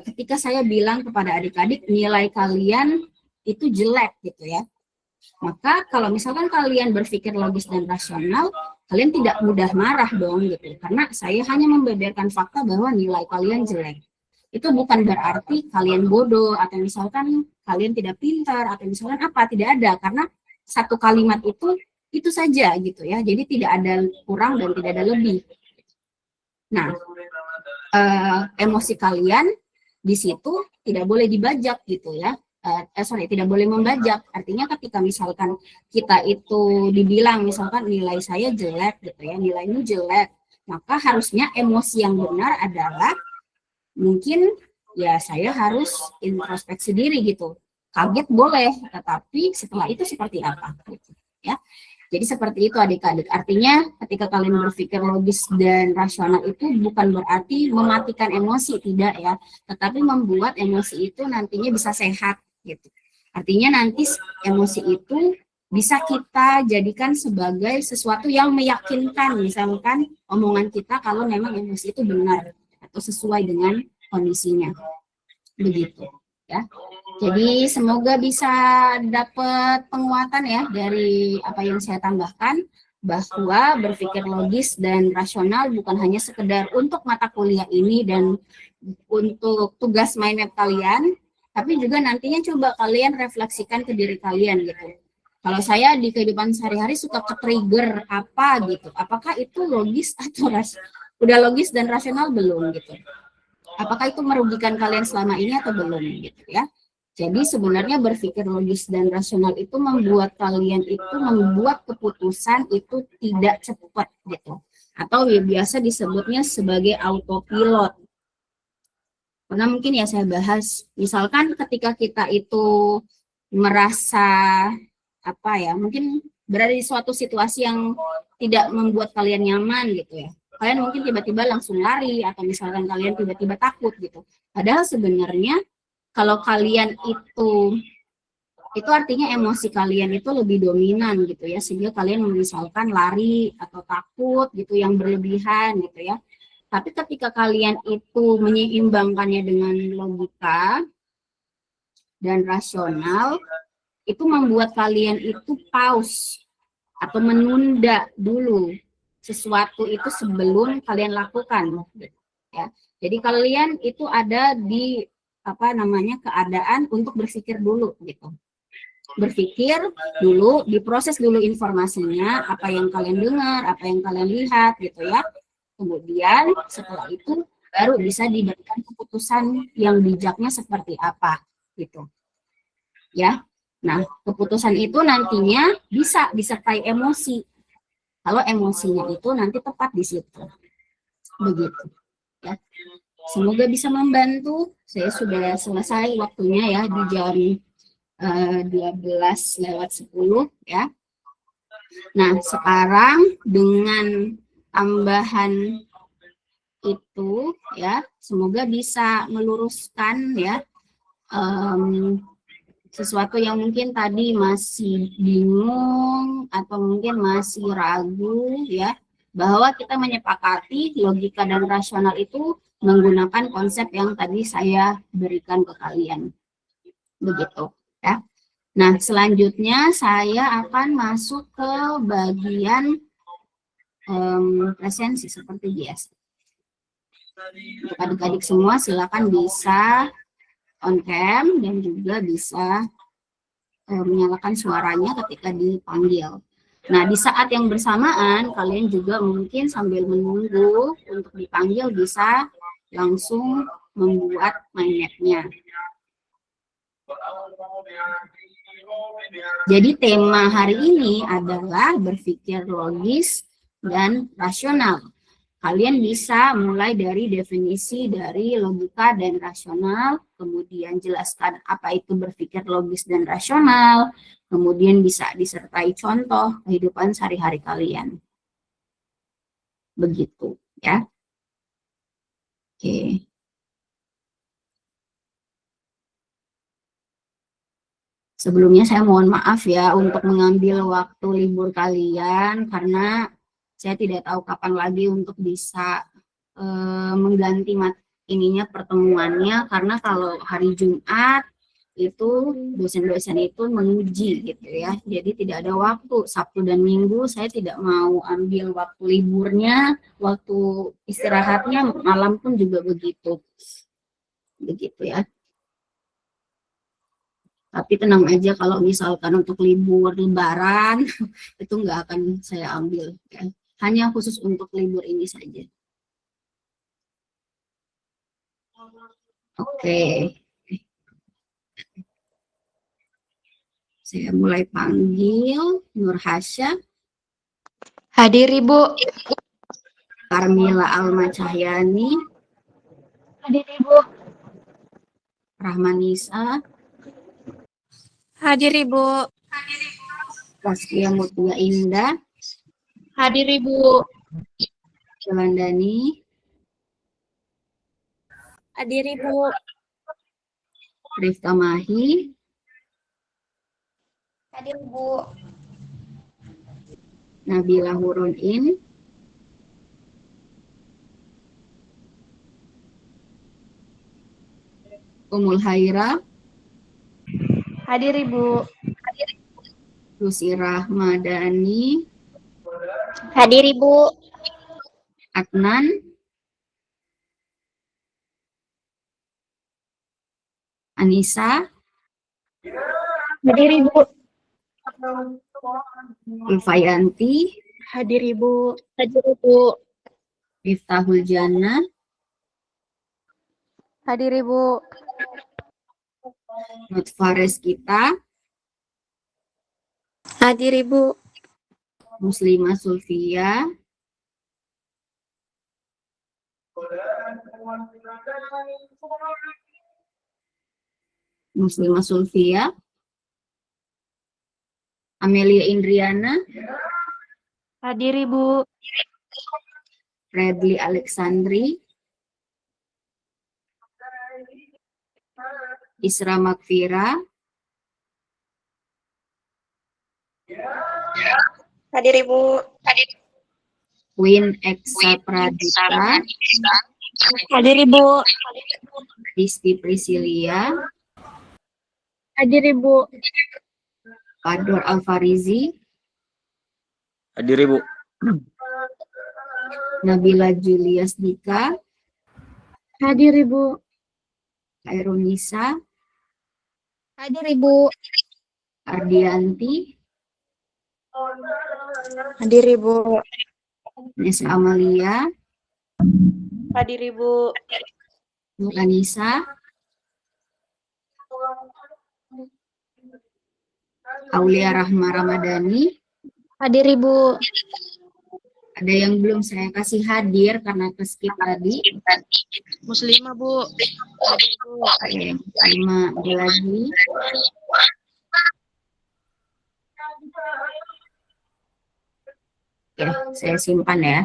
ketika saya bilang kepada adik-adik nilai kalian itu jelek gitu ya, maka kalau misalkan kalian berpikir logis dan rasional, kalian tidak mudah marah dong gitu, karena saya hanya membeberkan fakta bahwa nilai kalian jelek. Itu bukan berarti kalian bodoh atau misalkan kalian tidak pintar atau misalkan apa, tidak ada, karena satu kalimat itu saja gitu ya, jadi tidak ada kurang dan tidak ada lebih. Nah, emosi kalian di situ tidak boleh dibajak gitu ya. Tidak boleh membajak. Artinya ketika misalkan kita itu dibilang misalkan nilai saya jelek gitu ya, nilaimu jelek, maka harusnya emosi yang benar adalah mungkin ya saya harus introspeksi diri gitu. Kaget boleh, tetapi setelah itu seperti apa gitu ya. Jadi seperti itu adik-adik. Artinya ketika kalian berpikir logis dan rasional itu bukan berarti mematikan emosi, tidak ya, tetapi membuat emosi itu nantinya bisa sehat gitu. Artinya nanti emosi itu bisa kita jadikan sebagai sesuatu yang meyakinkan, misalkan omongan kita kalau memang emosi itu benar atau sesuai dengan kondisinya. Begitu ya. Jadi semoga bisa dapat penguatan ya dari apa yang saya tambahkan, bahwa berpikir logis dan rasional bukan hanya sekedar untuk mata kuliah ini dan untuk tugas mind map kalian, tapi juga nantinya coba kalian refleksikan ke diri kalian gitu. Kalau saya di kehidupan sehari-hari suka ke-trigger apa gitu, apakah itu logis atau udah logis dan rasional belum gitu. Apakah itu merugikan kalian selama ini atau belum gitu ya. Jadi sebenarnya berpikir logis dan rasional itu membuat kalian itu membuat keputusan itu tidak cepat gitu. Atau ya biasa disebutnya sebagai autopilot. Karena mungkin ya saya bahas, misalkan ketika kita itu merasa apa ya, mungkin berada di suatu situasi yang tidak membuat kalian nyaman gitu ya. Kalian mungkin tiba-tiba langsung lari atau misalkan kalian tiba-tiba takut gitu. Padahal sebenarnya kalau kalian itu artinya emosi kalian itu lebih dominan gitu ya, sehingga kalian misalkan lari atau takut gitu yang berlebihan gitu ya. Tapi ketika kalian itu menyeimbangkannya dengan logika dan rasional, itu membuat kalian itu pause atau menunda dulu sesuatu itu sebelum kalian lakukan gitu, ya. Jadi kalian itu ada di keadaan untuk berpikir dulu gitu. Berpikir dulu, diproses dulu informasinya, apa yang kalian dengar, apa yang kalian lihat gitu ya. Kemudian setelah itu baru bisa diberikan keputusan yang bijaknya seperti apa gitu. Ya. Nah, keputusan itu nantinya bisa disertai emosi. Kalau emosinya itu nanti tepat di situ. Begitu. Ya. Semoga bisa membantu. Saya sudah selesai waktunya ya di jam 12:10 ya. Nah, sekarang dengan tambahan itu ya, semoga bisa meluruskan ya sesuatu yang mungkin tadi masih bingung atau mungkin masih ragu ya, bahwa kita menyepakati logika dan rasional itu menggunakan konsep yang tadi saya berikan ke kalian. Begitu ya. Nah, selanjutnya saya akan masuk ke bagian presensi seperti biasa. Untuk adik-adik semua silakan bisa on cam dan juga bisa menyalakan suaranya ketika dipanggil. Nah, di saat yang bersamaan kalian juga mungkin sambil menunggu untuk dipanggil bisa langsung membuat mind map-nya. Jadi tema hari ini adalah berpikir logis dan rasional. Kalian bisa mulai dari definisi dari logika dan rasional, kemudian jelaskan apa itu berpikir logis dan rasional, kemudian bisa disertai contoh kehidupan sehari-hari kalian. Begitu ya. Oke. Sebelumnya saya mohon maaf ya untuk mengambil waktu libur kalian karena saya tidak tahu kapan lagi untuk bisa mengganti pertemuannya, karena kalau hari Jumat itu dosen-dosen itu menguji gitu ya, jadi tidak ada waktu. Sabtu dan Minggu saya tidak mau ambil waktu liburnya, waktu istirahatnya malam pun juga begitu ya. Tapi tenang aja, kalau misalkan untuk libur lebaran itu nggak akan saya ambil ya. Hanya khusus untuk libur ini saja. Oke. Saya mulai panggil Nur Hasya. Hadir Ibu. Karmila Alma Cahyani. Hadir Ibu. Rahmanisa. Hadir Ibu. Saskia Mutia Indah. Hadir Ibu. Jalandani. Hadir Ibu. Rifka Mahi. Hadir Bu. Nabila Hurunin. Umul Haira. Hadir Ibu. Lucy Rahmadani. Hadir Ibu. Adnan. Anissa. Hadir Ibu. Ulfayanti. Hadir Ibu. Hadir Ibu. Miftahul Jannah. Hadir Ibu. Nutfares kita. Hadir Ibu. Muslimah Sulfia. Muslimah Sulfia. Amelia Indriana. Hadir Ibu. Redli Alexandri. Isra Makfira. Hadir Ibu. Win Eksa Pradita. Hadir Ibu. Disti Priscilia. Hadir Ibu. Fador Alfarizi. Hadir Ibu. Nabila Julias Dika. Hadir Ibu. Khairunisa. Hadir Ibu. Ardianti. Hadir Ibu. Nesa Amalia. Hadir Ibu. Bu Anissa. Aulia Rahma Ramadhani. Hadir Ibu. Ada yang belum saya kasih hadir karena keskip tadi. Muslimah, Bu. Hadir, Bu. Oke, Muslimah ada lagi. Oke, saya simpan ya.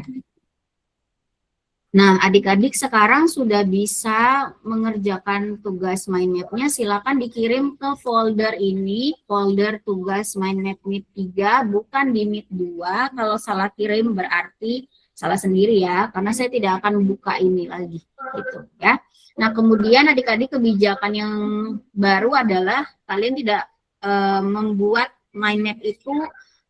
Nah, adik-adik sekarang sudah bisa mengerjakan tugas mind map-nya. Silakan dikirim ke folder ini, folder tugas mind map Meet 3, bukan di Meet 2. Kalau salah kirim berarti salah sendiri ya, karena saya tidak akan buka ini lagi, gitu ya. Nah, kemudian adik-adik kebijakan yang baru adalah kalian tidak membuat mind map itu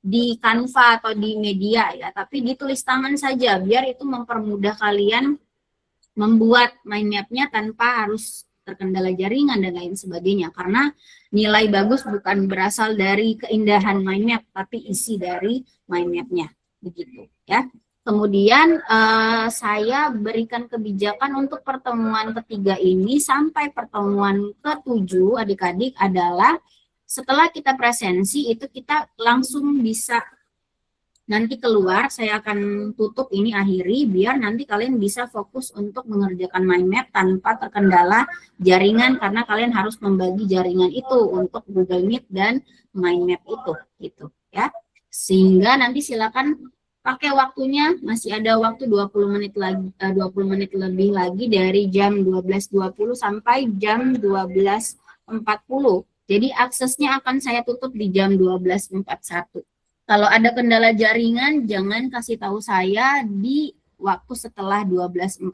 di Canva atau di media ya, tapi ditulis tangan saja biar itu mempermudah kalian membuat mind map-nya tanpa harus terkendala jaringan dan lain sebagainya, karena nilai bagus bukan berasal dari keindahan mind map tapi isi dari mind map-nya, begitu ya. Kemudian saya berikan kebijakan untuk pertemuan ketiga ini sampai pertemuan ke-7 adik-adik adalah setelah kita presensi itu kita langsung bisa nanti keluar. Saya akan tutup ini, akhiri, biar nanti kalian bisa fokus untuk mengerjakan mind map tanpa terkendala jaringan, karena kalian harus membagi jaringan itu untuk Google Meet dan mind map itu, gitu ya. Sehingga nanti silakan pakai waktunya, masih ada waktu 20 menit lagi, 20 menit lebih lagi dari jam 12.20 sampai jam 12.40. Jadi aksesnya akan saya tutup di jam 12.41. Kalau ada kendala jaringan, jangan kasih tahu saya di waktu setelah 12.40,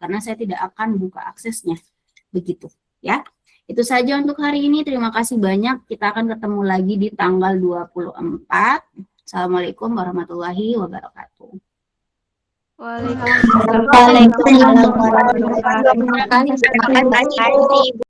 karena saya tidak akan buka aksesnya. Begitu ya. Itu saja untuk hari ini. Terima kasih banyak. Kita akan ketemu lagi di tanggal 24. Assalamualaikum warahmatullahi wabarakatuh. Waalaikumsalam warahmatullahi wabarakatuh. Terima kasih.